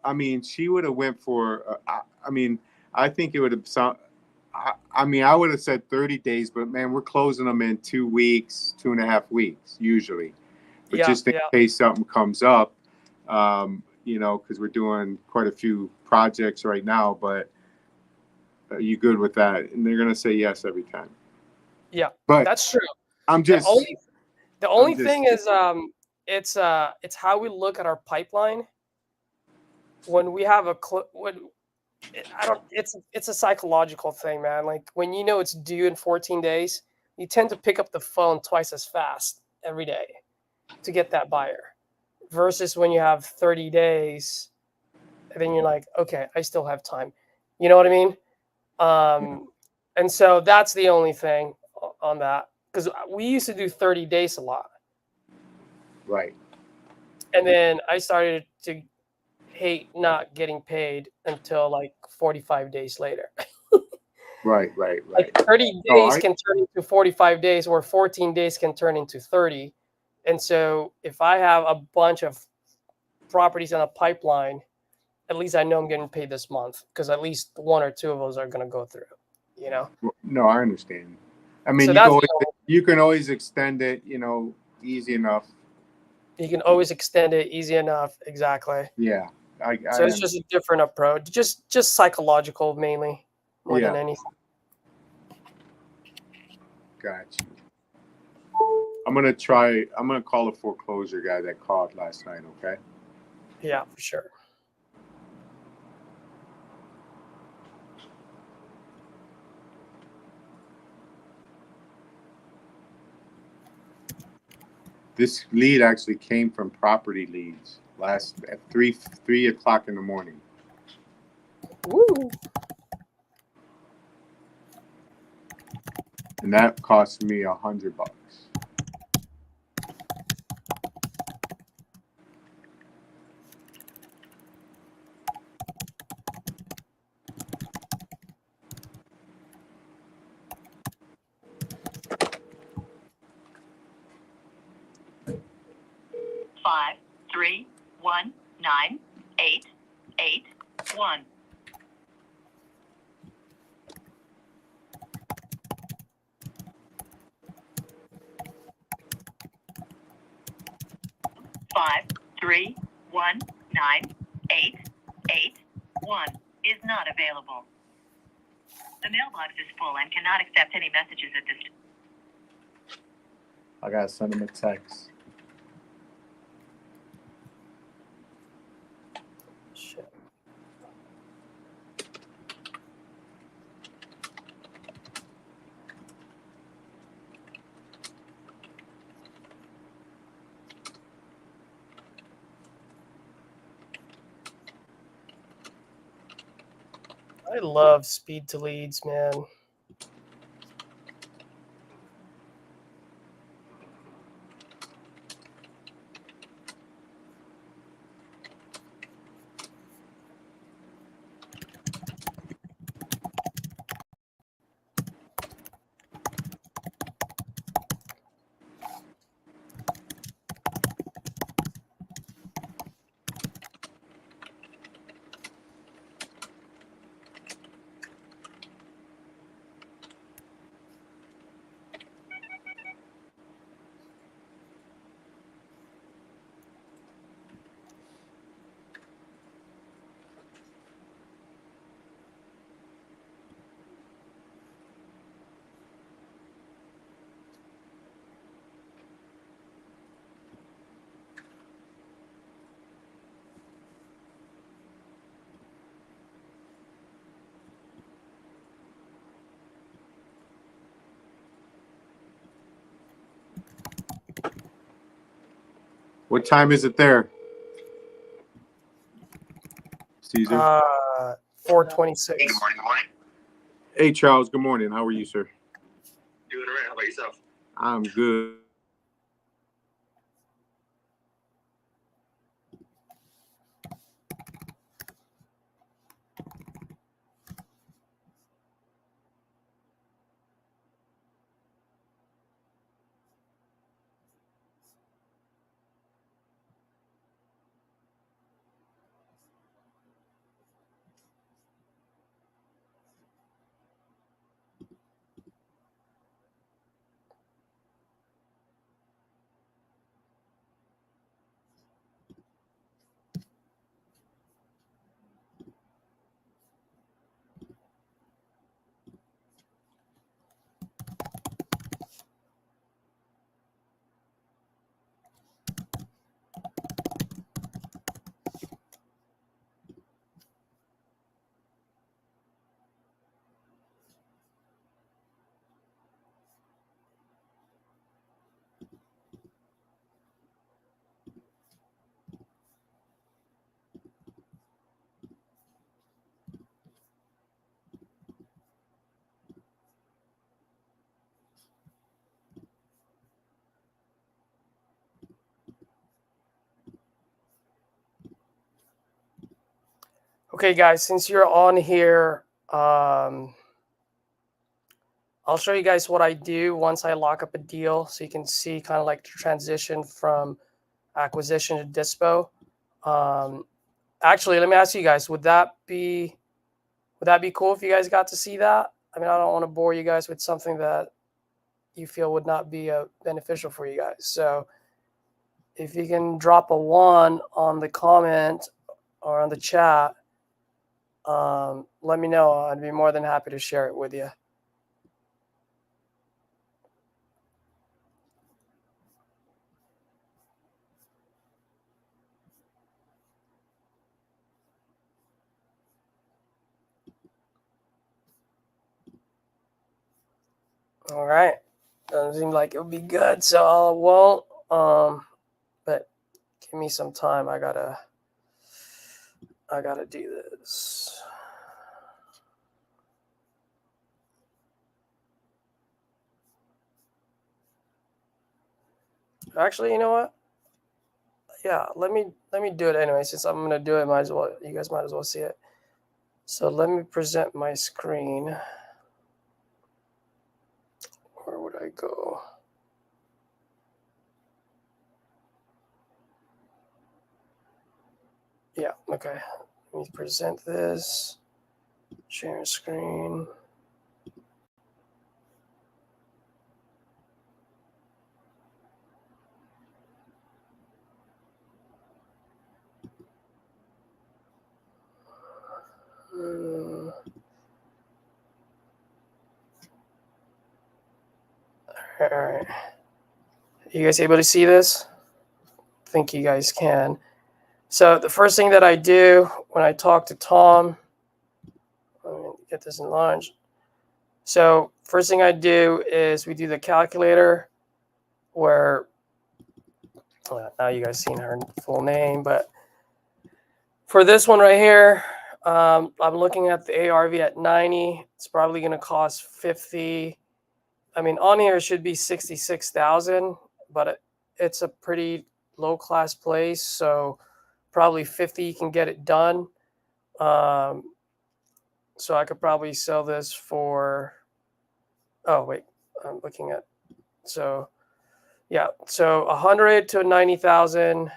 I mean, she would have went for. I think it would have sound. I would have said 30 days, but man, we're closing them in 2 weeks, 2.5 weeks usually. But just in case something comes up, because we're doing quite a few projects right now. But are you good with that? And they're gonna say yes every time. Yeah, but that's true. I'm just the only thing is it's how we look at our pipeline when we have it's a psychological thing, man. Like when you know it's due in 14 days, you tend to pick up the phone twice as fast every day to get that buyer versus when you have 30 days and then you're like, okay, I still have time. You know what I mean? And so that's the only thing on that, because we used to do 30 days a lot. Right. And then I started to hate not getting paid until like 45 days later. Right. Like 30 days can turn into 45 days, or 14 days can turn into 30. And so if I have a bunch of properties in a pipeline, at least I know I'm getting paid this month, because at least 1 or 2 of those are going to go through, you know? No, I understand. I mean, So you can always extend it, easy enough. You can always extend it easy enough. Exactly. Yeah. So it's just a different approach, just psychological mainly, more than anything. Gotcha. I'm going to call a foreclosure guy that called last night, okay? Yeah, for sure. This lead actually came from property leads at 3 o'clock in the morning. Woo. And that cost me $100. 5319881. Five, 3, 1, 9, 8, 8, 1 is not available. The mailbox is full and cannot accept any messages at this time. I gotta send him a text. Shit. I love speed to leads, man. What time is it there, Caesar? 4:26. Good morning. Hey, Charles. Good morning. How are you, sir? Doing all right. How about yourself? I'm good. Okay, guys, since you're on here, I'll show you guys what I do once I lock up a deal, so you can see kind of like the transition from acquisition to dispo. Actually, let me ask you guys: would that be cool if you guys got to see that? I mean, I don't want to bore you guys with something that you feel would not be beneficial for you guys. So, if you can drop a 1 on the comment or on the chat, let me know. I'd be more than happy to share it with you. All right. Doesn't seem like it'll be good, so I won't. But give me some time. I gotta do this. Actually, you know what? Yeah, let me do it anyway. Since I'm gonna do it, might as well. You guys might as well see it. So let me present my screen. Where would I go? Yeah, okay. Let me present this. Share screen. All right. You guys able to see this? I think you guys can. So the first thing that I do when I talk to Tom, let me get this enlarged. So first thing I do is we do the calculator where, now you guys seen her full name, but for this one right here, I'm looking at the ARV at 90. It's probably going to cost 50. I mean, on here it should be 66,000, but it's a pretty low class place, so probably 50 you can get it done. So I could probably sell this for, oh wait, I'm looking at, so yeah, so 100 to 90,000.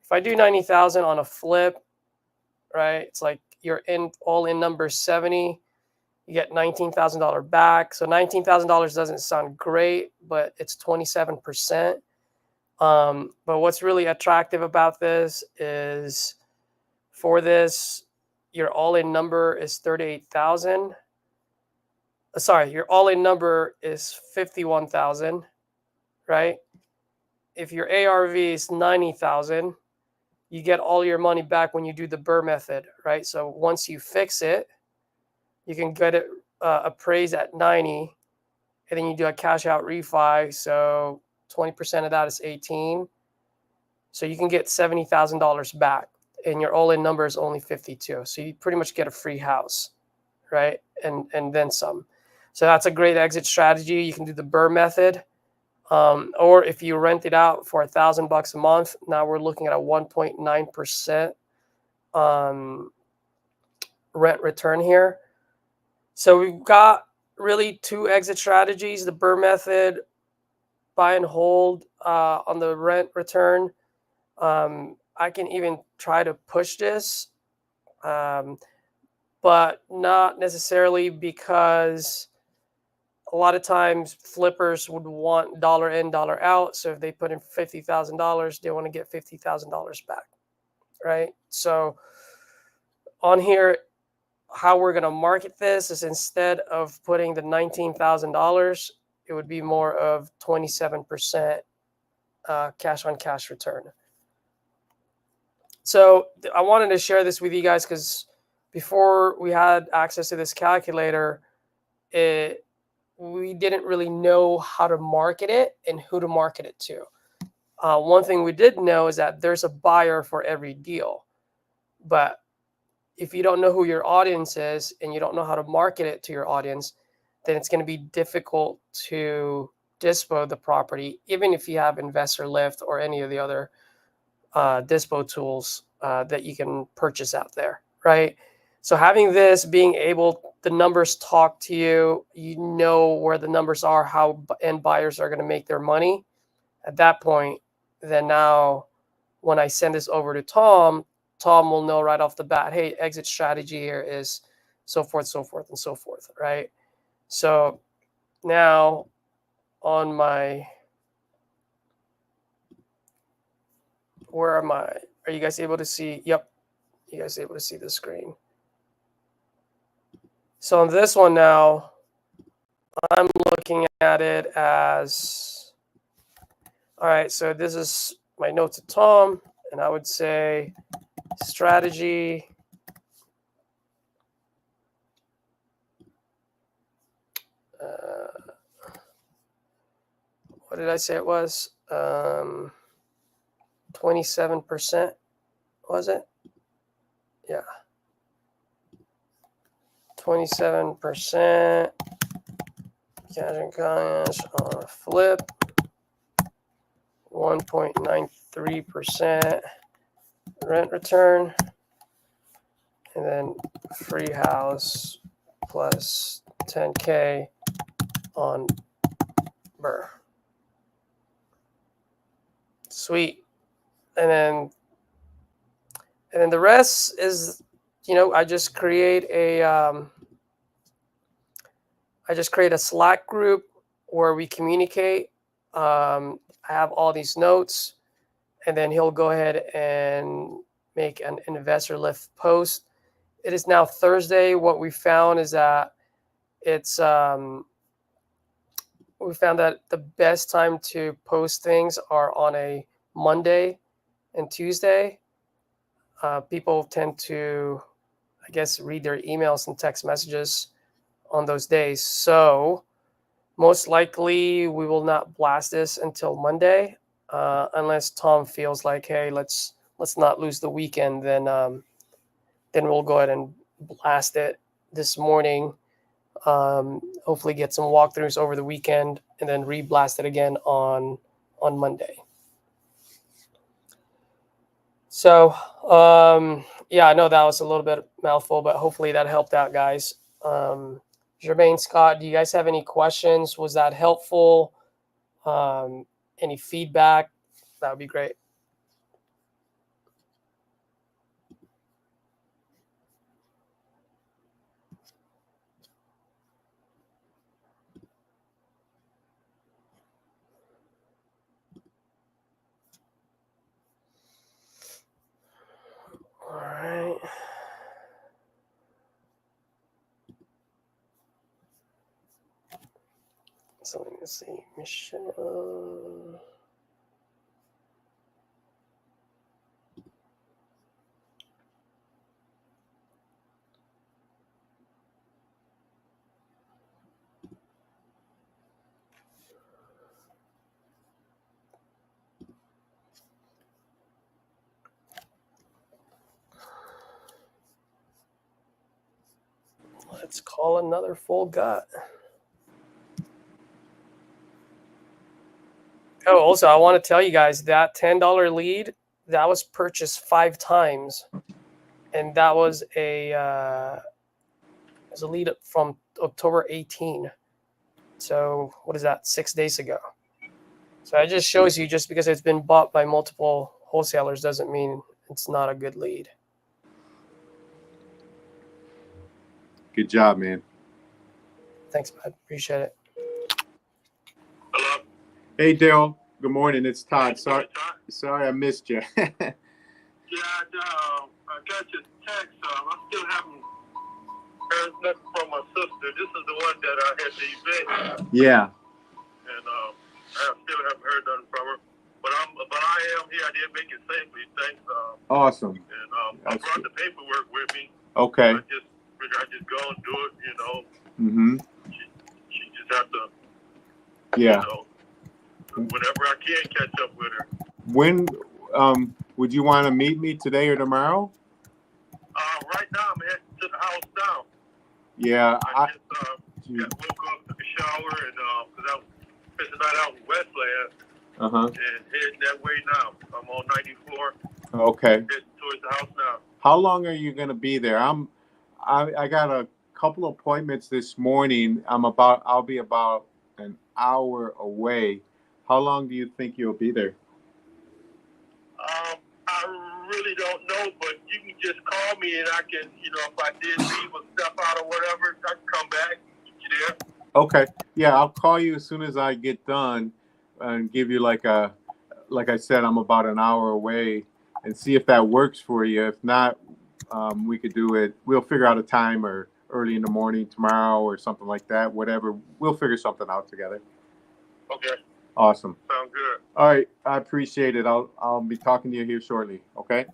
If I do 90,000 on a flip, right, it's like you're in all in number 70, you get $19,000 back. So $19,000 doesn't sound great, but it's 27%. But what's really attractive about this is for this, your all-in number is 38,000. Sorry, your all-in number is 51,000, right? If your ARV is 90,000, you get all your money back when you do the BRRRR method, right? So once you fix it, you can get it appraised at 90, and then you do a cash out refi. So 20% of that is 18. So you can get $70,000 back, and your all-in number is only 52. So you pretty much get a free house, right? And then some. So that's a great exit strategy. You can do the BRRRR method. Or if you rent it out for $1,000 a month, now we're looking at a 1.9% rent return here. So we've got really two exit strategies: the BRRRR method, buy and hold on the rent return. I can even try to push this, but not necessarily, because a lot of times flippers would want dollar in, dollar out. So if they put in $50,000, they want to get $50,000 back, right? So on here, how we're going to market this is, instead of putting the $19,000, it would be more of 27% cash on cash return. So I wanted to share this with you guys because before we had access to this calculator, we didn't really know how to market it and who to market it to. One thing we did know is that there's a buyer for every deal. But if you don't know who your audience is and you don't know how to market it to your audience, then it's going to be difficult to dispo the property, even if you have Investor Lift or any of the other dispo tools that you can purchase out there, right? So having this, being able, the numbers talk to you, you know where the numbers are, how end buyers are going to make their money. At that point, then now when I send this over to Tom, Tom will know right off the bat, hey, exit strategy here is so forth, and so forth, right? So now on my, where am I? Are you guys able to see? Yep. You guys able to see the screen? So on this one now, I'm looking at it as, all right, so this is my note to Tom, and I would say strategy. What did I say it was? 27%, was it? Yeah. 27% cash and cash on a flip. 1.93% rent return. And then free house plus 10K on BRRRR. Sweet. And then And then the rest is, I just create a Slack group where we communicate. I have all these notes, and then he'll go ahead and make an investor lift post. It is now Thursday. What we found is that we found that the best time to post things are on a Monday and Tuesday. People tend to, I guess, read their emails and text messages on those days. So most likely we will not blast this until Monday, unless Tom feels like, hey, let's not lose the weekend. Then we'll go ahead and blast it this morning. Hopefully get some walkthroughs over the weekend, and then re-blast it again on Monday. So yeah, I know that was a little bit mouthful, but hopefully that helped out, guys. Jermaine, Scott, do you guys have any questions? Was that helpful? Any feedback? That would be great. All right. So let me see, Michelle. Let's call another full gut. Oh, also, I want to tell you guys that $10 lead, that was purchased 5 times. And that was a lead from October 18. So what is that, 6 days ago? So it just shows you, just because it's been bought by multiple wholesalers doesn't mean it's not a good lead. Good job, man. Thanks, bud. Appreciate it. Hello. Hey, Daryl. Good morning. It's Todd. Todd. Sorry I missed you. Yeah, I got your text. I still haven't heard nothing from my sister. This is the one that I had the event. Yeah. And I still haven't heard nothing from her. But I am here. I did make it safely. Thanks. Awesome. And I brought the paperwork with me. Okay. I just go and do it. Mm-hmm. She just have to. Yeah. Whenever I can catch up with her. When would you want to meet me, today or tomorrow? Right now I'm heading to the house now. Yeah. I just woke up, took a shower, and because I was spending the night out in Westland, and heading that way now. I'm on 94. Okay. Heading towards the house now. How long are you going to be there? I got a couple appointments this morning. I'll be about an hour away. How long do you think you'll be there? I really don't know, but you can just call me and I can, if I did leave or step out or whatever, I can come back. You there? Okay. Yeah, I'll call you as soon as I get done and give you like I said, I'm about an hour away, and see if that works for you. If not, we could do it. We'll figure out a time, or early in the morning tomorrow or something like that. Whatever. We'll figure something out together. Okay. Awesome. Sounds good. All right. I appreciate it. I'll be talking to you here shortly. Okay.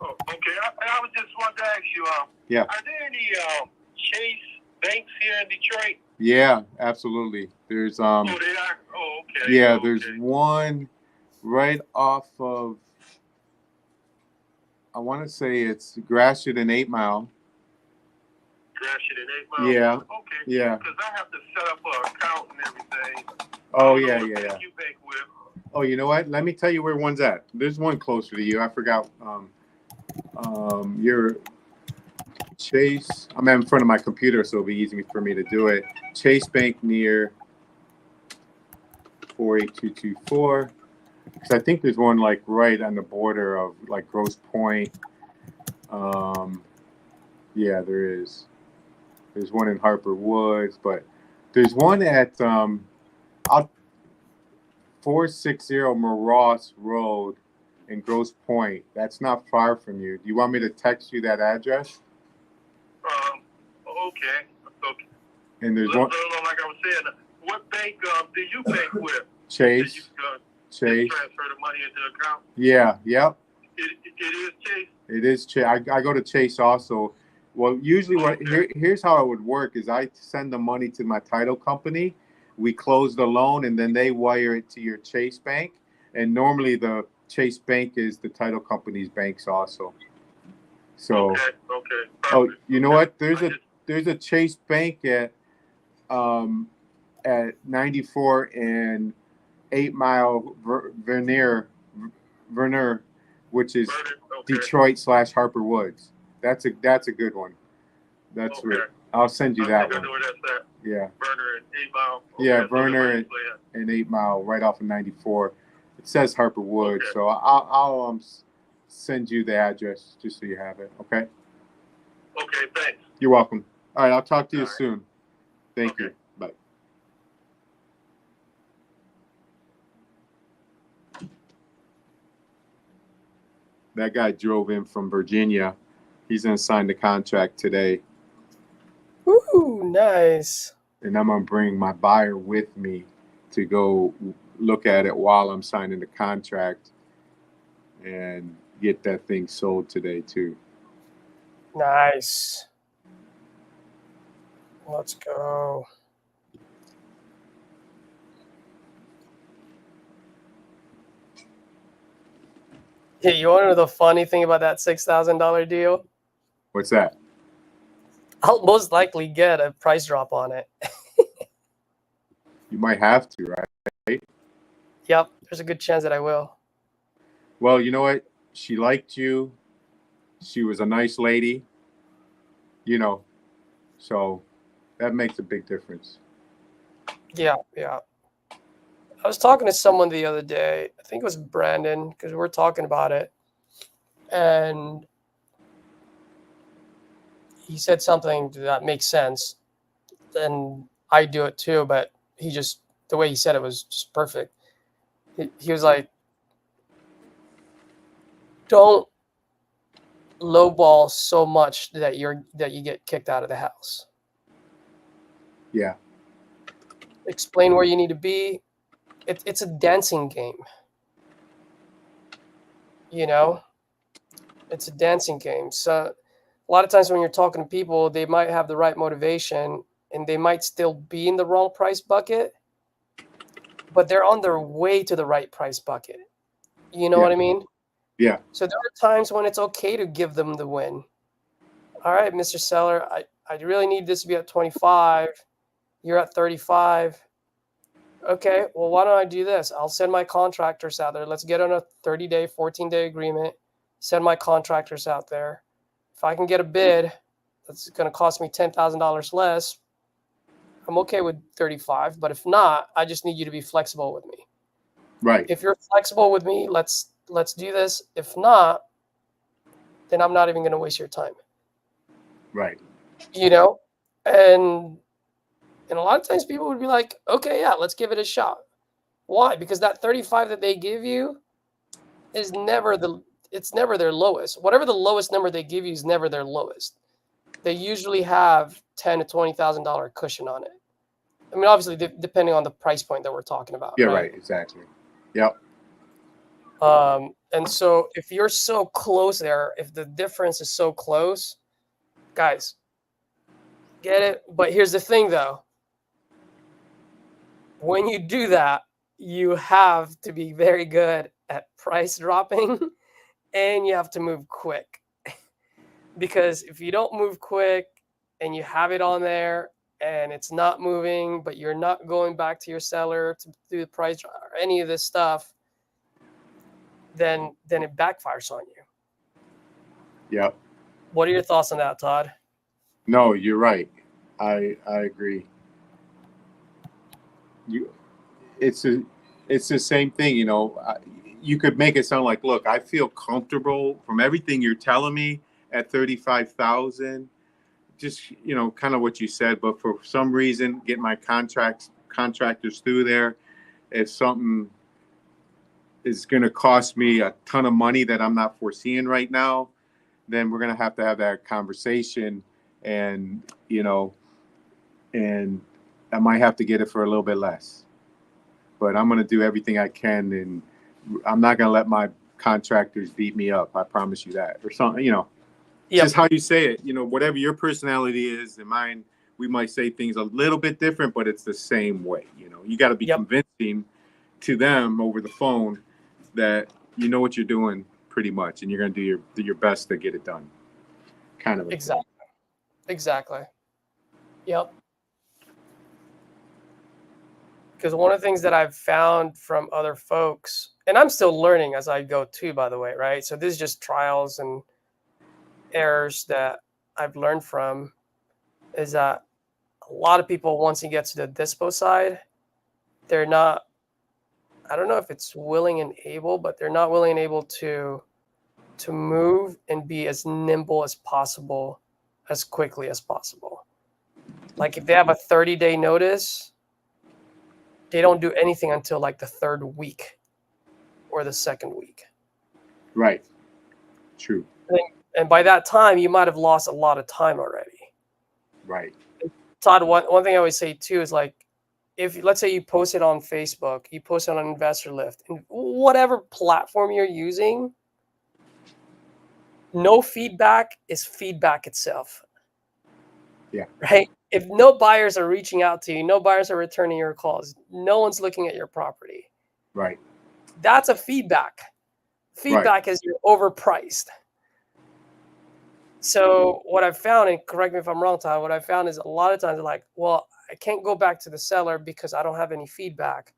Oh, okay. I was just wanting to ask you, yeah. Are there any Chase banks here in Detroit? Yeah, absolutely. There's Oh, they are. Oh, okay. Yeah, okay. there's one right off of, I want to say it's Gratiot and 8 Mile. Gratiot and 8 Mile? Yeah. Okay. Yeah. Because I have to set up an account and everything. Oh, yeah. You bank with. Oh, you know what? Let me tell you where one's at. There's one closer to you. I forgot. Your Chase. I'm in front of my computer, so it'll be easy for me to do it. Chase Bank near 48224. Because I think there's one like right on the border of like Grosse Pointe. Yeah, there is. There's one in Harper Woods, but there's one at 460 Moross Road in Grosse Pointe. That's not far from you. Do you want me to text you that address? Okay. Okay. And there's one. Like I was saying, what bank do you bank with? Chase. Chase. Transfer the money into the account? Yeah. Yep. It is Chase? It is Chase. I go to Chase also. Well, usually here's how it would work is I send the money to my title company. We close the loan and then they wire it to your Chase bank. And normally the Chase bank is the title company's banks also. So Okay. Oh, you know what? There's a Chase bank at 94 and 8 Mile Vernier, which is Detroit / Harper Woods. That's a good one. That's right. I'll send you that one. Yeah. Verner and 8 Mile. Okay, yeah, Verner and 8 Mile, right off of 94. It says Harper Woods, so I'll send you the address just so you have it. Okay. Okay. Thanks. You're welcome. All right, I'll talk to you soon. Thank you. Bye. That guy drove in from Virginia. He's going to sign the contract today. Ooh, nice. And I'm going to bring my buyer with me to go look at it while I'm signing the contract and get that thing sold today too. Nice. Let's go. Hey, you want to know the funny thing about that $6,000 deal? What's that? I'll most likely get a price drop on it. You might have to, right? Yep, there's a good chance that I will. Well, you know what? She liked you. She was a nice lady. You know, so that makes a big difference. Yeah. I was talking to someone the other day. I think it was Brandon, because we were talking about it. And he said something that makes sense. And I do it too, but the way he said it was just perfect. He was like, don't lowball so much that you get kicked out of the house. Yeah. Explain where you need to be. It's a dancing game. You know? It's a dancing game. So a lot of times when you're talking to people, they might have the right motivation and they might still be in the wrong price bucket, but they're on their way to the right price bucket. You know what I mean? Yeah. So there are times when it's okay to give them the win. All right, Mr. Seller, I really need this to be at 25. You're at 35. Okay, well, why don't I do this? I'll send my contractors out there. Let's get on a 30-day, 14-day agreement. Send my contractors out there. If I can get a bid that's going to cost me $10,000 less, I'm okay with 35. But if not, I just need you to be flexible with me. Right. If you're flexible with me, let's do this. If not, then I'm not even going to waste your time. Right. You know? And a lot of times people would be like, okay, yeah, let's give it a shot. Why? Because that 35 that they give you is never their lowest. Whatever the lowest number they give you is never their lowest. They usually have $10,000 to $20,000 cushion on it. I mean, obviously, depending on the price point that we're talking about. Yeah, right. Exactly. Yep. And so if you're so close there, if the difference is so close, guys, get it. But here's the thing, though. When you do that, you have to be very good at price dropping and you have to move quick. Because if you don't move quick and you have it on there and it's not moving, but you're not going back to your seller to do the price drop or any of this stuff, then it backfires on you. Yep. What are your thoughts on that, Todd? No, you're right. I agree. It's the same thing, you know. You could make it sound like, look, I feel comfortable from everything you're telling me, at 35,000. Just, you know, kind of what you said, but for some reason, get my contractors through there. If something is going to cost me a ton of money that I'm not foreseeing right now, then we're going to have that conversation, and, you know, and I might have to get it for a little bit less, but I'm going to do everything I can, and I'm not going to let my contractors beat me up. I promise you that. Or something, you know, just how you say it, you know, whatever your personality is and mine, we might say things a little bit different, but it's the same way. You know, you got to be convincing to them over the phone that you know what you're doing pretty much, and you're going to do your best to get it done. Kind of. Exactly. Yep. Because one of the things that I've found from other folks, and I'm still learning as I go too, by the way, right? So this is just trials and errors that I've learned from, is that a lot of people, once you get to the dispo side, they're not, I don't know if it's willing and able, but they're not willing and able to move and be as nimble as possible, as quickly as possible. Like if they have a 30-day notice, they don't do anything until like the third week or the second week. Right. True. And by that time, you might have lost a lot of time already. Right. Todd, one thing I always say too is, like, if let's say you post it on Facebook, you post it on Investor Lift, and whatever platform you're using, no feedback is feedback itself. Yeah. Right? If no buyers are reaching out to you, no buyers are returning your calls, no one's looking at your property. Right. That's a feedback. Feedback is you're overpriced. So what I've found, and correct me if I'm wrong, Todd, what I found is a lot of times they're like, well, I can't go back to the seller because I don't have any feedback.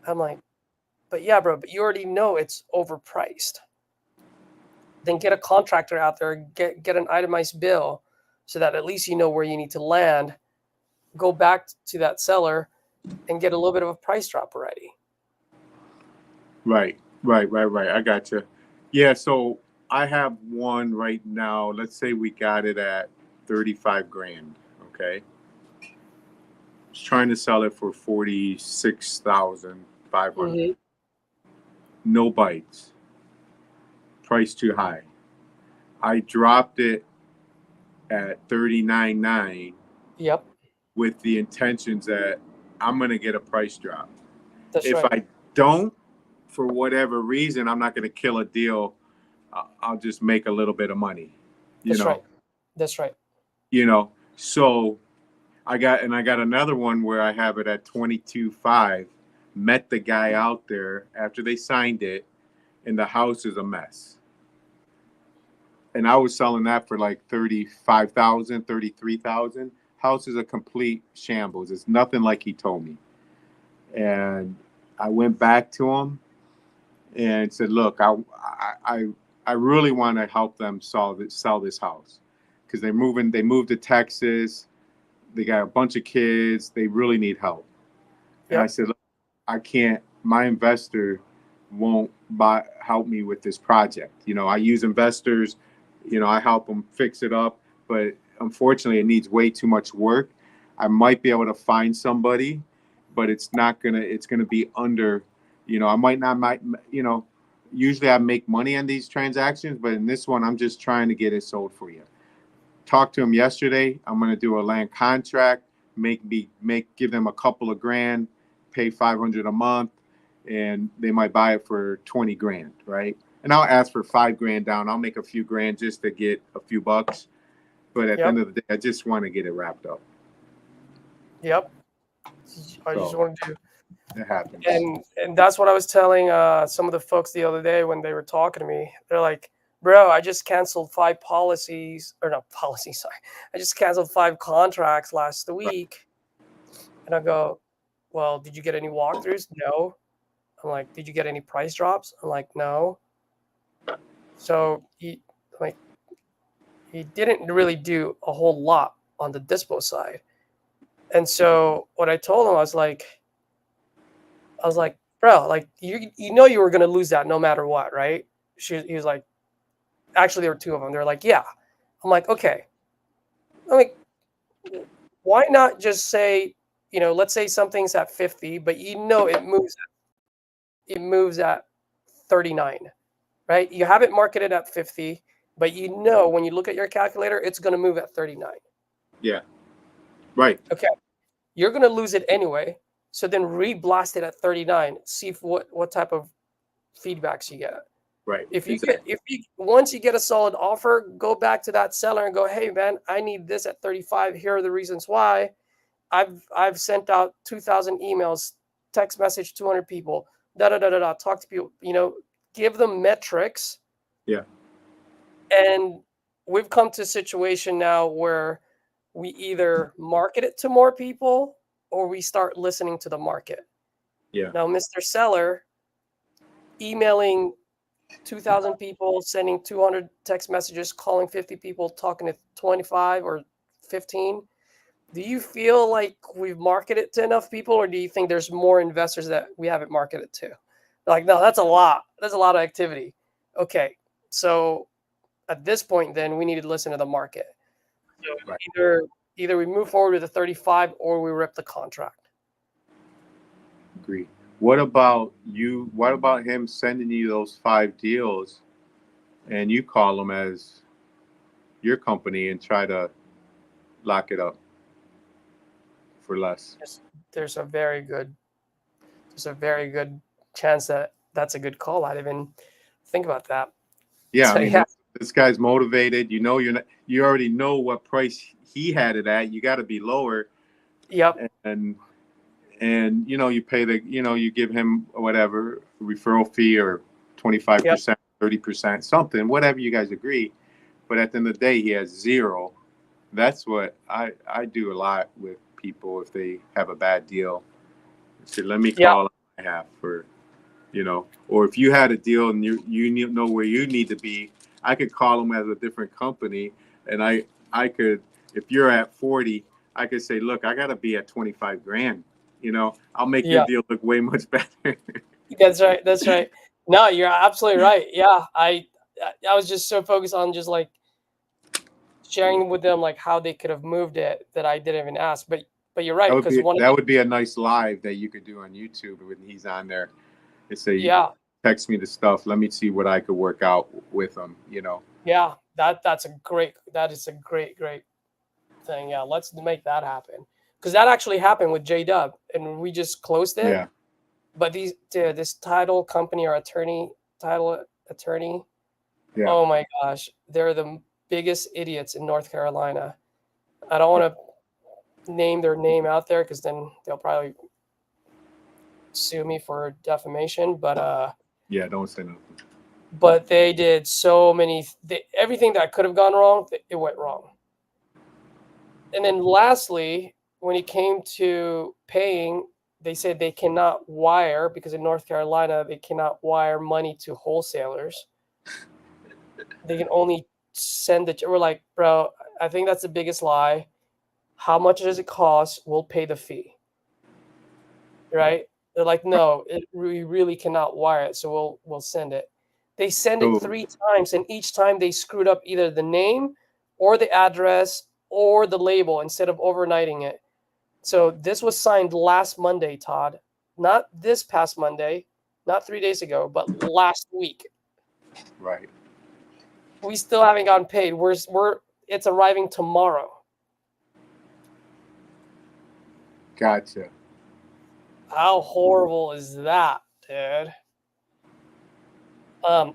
I'm like, but yeah, bro, but you already know it's overpriced. Then get a contractor out there, get an itemized bill so that at least you know where you need to land. Go back to that seller and get a little bit of a price drop already. Right. I got you. Yeah, so I have one right now. Let's say we got it at 35 grand. Okay. Just trying to sell it for 46,500. Mm-hmm. No bites. Price too high. I dropped it at 39.9. Yep. With the intentions that I'm going to get a price drop. That's if right. I don't, for whatever reason, I'm not going to kill a deal. I'll just make a little bit of money. Right. That's right. You know, so I got another one where I have it at 22.5. Met the guy out there after they signed it, and the house is a mess. And I was selling that for like 35,000, 33,000. House is a complete shambles. It's nothing like he told me. And I went back to him and said, look, I really want to help them sell this house, because they moved to Texas. They got a bunch of kids. They really need help. Yep. And I said, look, I can't, my investor won't help me with this project. You know, I use investors, you know, I help them fix it up, but unfortunately it needs way too much work. I might be able to find somebody, but it's going to be under, you know, you know, usually I make money on these transactions, but in this one, I'm just trying to get it sold for you. Talked to him yesterday. I'm going to do a land contract, give them a couple of grand, pay $500 a month, and they might buy it for 20 grand, right? And I'll ask for $5 grand down. I'll make a few grand just to get a few bucks. But at the end of the day, I just want to get it wrapped up. Yep. I just want to do. It happens. And that's what I was telling some of the folks the other day when they were talking to me. They're like, bro, I just canceled 5 policies, or not policies, sorry. I just canceled 5 contracts last week. And I go, well, did you get any walkthroughs? No. I'm like, did you get any price drops? I'm like, no. So he didn't really do a whole lot on the dispo side. And so what I told him, I was like, bro, like you know you were gonna lose that no matter what, right? He was like, actually there were 2 of them. They're like, yeah. I'm like, okay, I'm like, why not just say, let's say something's at 50, but it moves at 39, right? You have it marketed at 50, but when you look at your calculator, it's going to move at 39. Yeah. Right. Okay. You're going to lose it anyway. So then re-blast it at 39. See what type of feedbacks you get. Right. Once you get a solid offer, go back to that seller and go, hey man, I need this at 35. Here are the reasons why. I've sent out 2,000 emails, text message 200 people, talk to people, give them metrics. Yeah. And we've come to a situation now where we either market it to more people or we start listening to the market. Yeah. Now, Mr. Seller, emailing 2,000 people, sending 200 text messages, calling 50 people, talking to 25 or 15. Do you feel like we've marketed to enough people, or do you think there's more investors that we haven't marketed to? Like, no, that's a lot. That's a lot of activity. Okay, so at this point, then we need to listen to the market. So Right. either we move forward with a 35 or we rip the contract. Agree. What about you? What about him sending you those 5 deals and you call them as your company and try to lock it up for less? There's a very good chance that that's a good call. I didn't even think about that. Yeah, So, I mean, this guy's motivated. You already know what price he had it at. You got to be lower. Yep. And you pay you give him whatever referral fee or 25%, 30%, something, whatever you guys agree. But at the end of the day, he has 0. That's what I do a lot with people if they have a bad deal. I say, let me call I have for, or if you had a deal and you know where you need to be, I could call them as a different company, and I could, if you're at 40, I could say, look, I got to be at 25 grand. I'll make your deal look way much better. That's right. That's right. No, you're absolutely right. Yeah, I was just so focused on just like sharing with them like how they could have moved it that I didn't even ask. But you're right, because that would be a nice live that you could do on YouTube when he's on there. And say, text me the stuff. Let me see what I could work out with him. Yeah, that is a great thing. Yeah, let's make that happen, because that actually happened with J-Dub, and we just closed it. Yeah. But this title company or title attorney, yeah. Oh my gosh, they're the biggest idiots in North Carolina. I don't want to name their name out there because then they'll probably sue me for defamation. But yeah, don't say nothing. But they did so many. Everything that could have gone wrong, it went wrong. And then lastly, when it came to paying, they said they cannot wire, because in North Carolina, they cannot wire money to wholesalers. They can only send it. We're like, bro, I think that's the biggest lie. How much does it cost? We'll pay the fee. Right? They're like, no, we really cannot wire it, so we'll send it. They send it 3 times, and each time they screwed up either the name or the address or the label instead of overnighting it. So this was signed last Monday, Todd. Not this past Monday, not 3 days ago, but last week. Right. We still haven't gotten paid. It's arriving tomorrow. Gotcha. How horrible is that, dude? I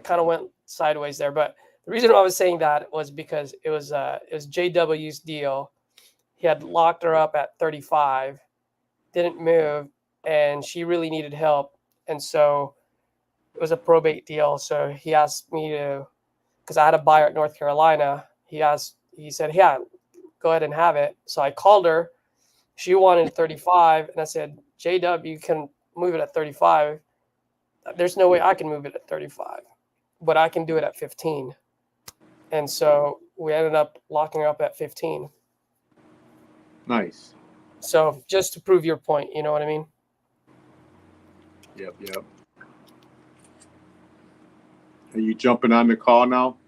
kind of went sideways there, but the reason I was saying that was because it was JW's deal. He had locked her up at 35, didn't move, and she really needed help, and so it was a probate deal. So he asked me to, because I had a buyer at North Carolina. He said, yeah, go ahead and have it. So I called her. She wanted 35, and I said, JW, you can move it at 35. There's no way I can move it at 35, but I can do it at 15. And so we ended up locking her up at 15. Nice. So just to prove your point, you know what I mean? Yep. Are you jumping on the call now?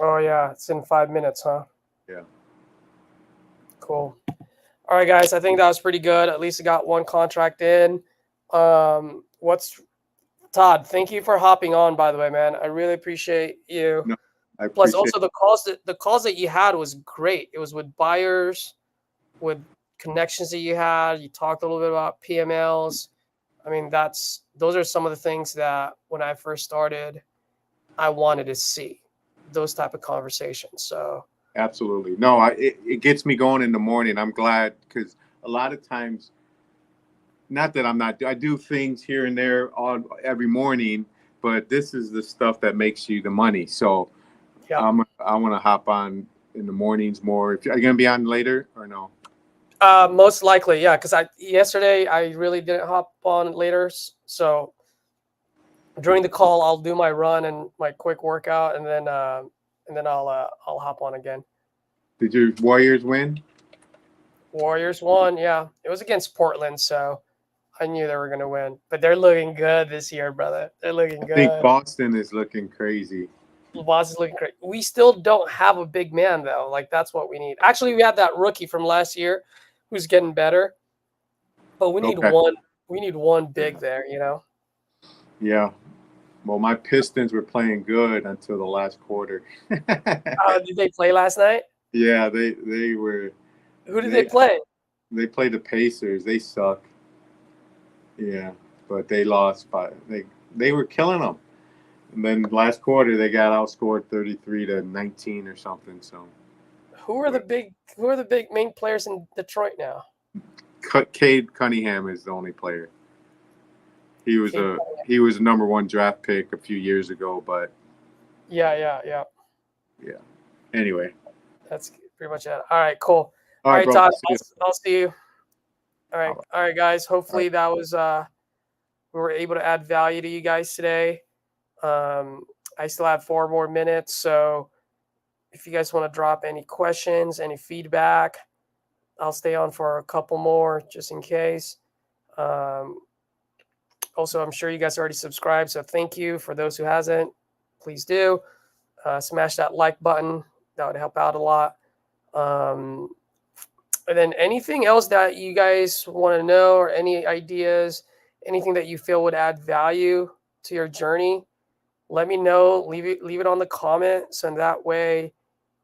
Oh yeah, it's in 5 minutes, huh? Yeah. Cool. All right, guys. I think that was pretty good. At least I got one contract in. What's Todd? Thank you for hopping on. By the way, man, I really appreciate you. No, I Plus, appreciate. also the calls that you had was great. It was with buyers, with connections that you had. You talked a little bit about PMLs. I mean, those are some of the things that when I first started, I wanted to see those type of conversations. So Absolutely. No, it gets me going in the morning. I'm glad because a lot of times, not that I do things here and there on every morning, but this is the stuff that makes you the money. So yeah, I want to hop on in the mornings more. Are you going to be on later or no? most likely, yeah. Because yesterday I really didn't hop on later, so during the call I'll do my run and my quick workout, and then I'll hop on again. Did your Warriors win? Warriors won, yeah. It was against Portland, so I knew they were gonna win. But they're looking good this year, brother. They're looking I think good. Boston is looking crazy. Boss is looking great. We still don't have a big man though. Like that's what we need. Actually, we had that rookie from last year who's getting better, but we need Okay. one. We need one big there. You know. Yeah. Well, my Pistons were playing good until the last quarter. Did they play last night? Yeah, they were. Who did they play? They played the Pacers. They suck. Yeah, but they lost by they were killing them. And then last quarter they got outscored 33-19 or something. So Who are the big main players in Detroit now? Cade Cunningham is the only player. He was Cade a number one draft pick a few years ago, but Yeah. anyway. That's pretty much it. All right, cool. All right, bro. Todd. See you. I'll see you. All right, guys. Hopefully that was we were able to add value to you guys today. I still have 4 more minutes, so if you guys want to drop any questions, any feedback, I'll stay on for a couple more just in case. Also, I'm sure you guys already subscribed, so thank you. For those who hasn't, please do smash that like button. That would help out a lot. And then anything else that you guys want to know or any ideas, anything that you feel would add value to your journey, let me know. Leave it on the comments, and that way,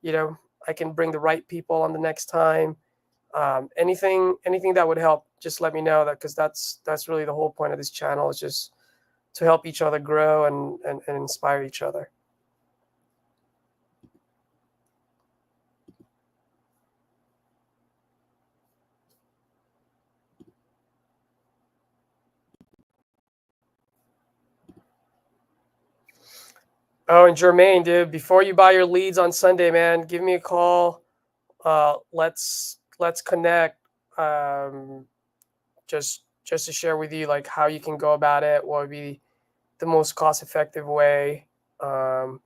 I can bring the right people on the next time. Anything that would help, just let me know that, because that's really the whole point of this channel, is just to help each other grow and inspire each other. Oh, and Jermaine, dude, before you buy your leads on Sunday, man, give me a call. Let's connect. Just to share with you like how you can go about it, what would be the most cost-effective way. And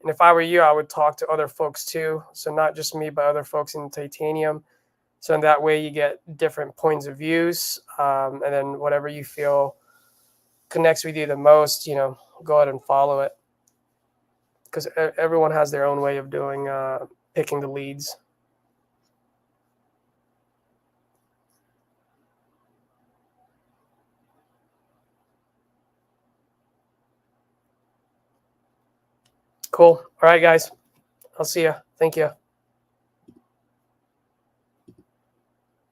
if I were you, I would talk to other folks too. So not just me, but other folks in titanium. So in that way, you get different points of views, and then whatever you feel connects with you the most, go ahead and follow it. Because everyone has their own way of doing picking the leads. Cool. All right, guys. I'll see you. Thank you.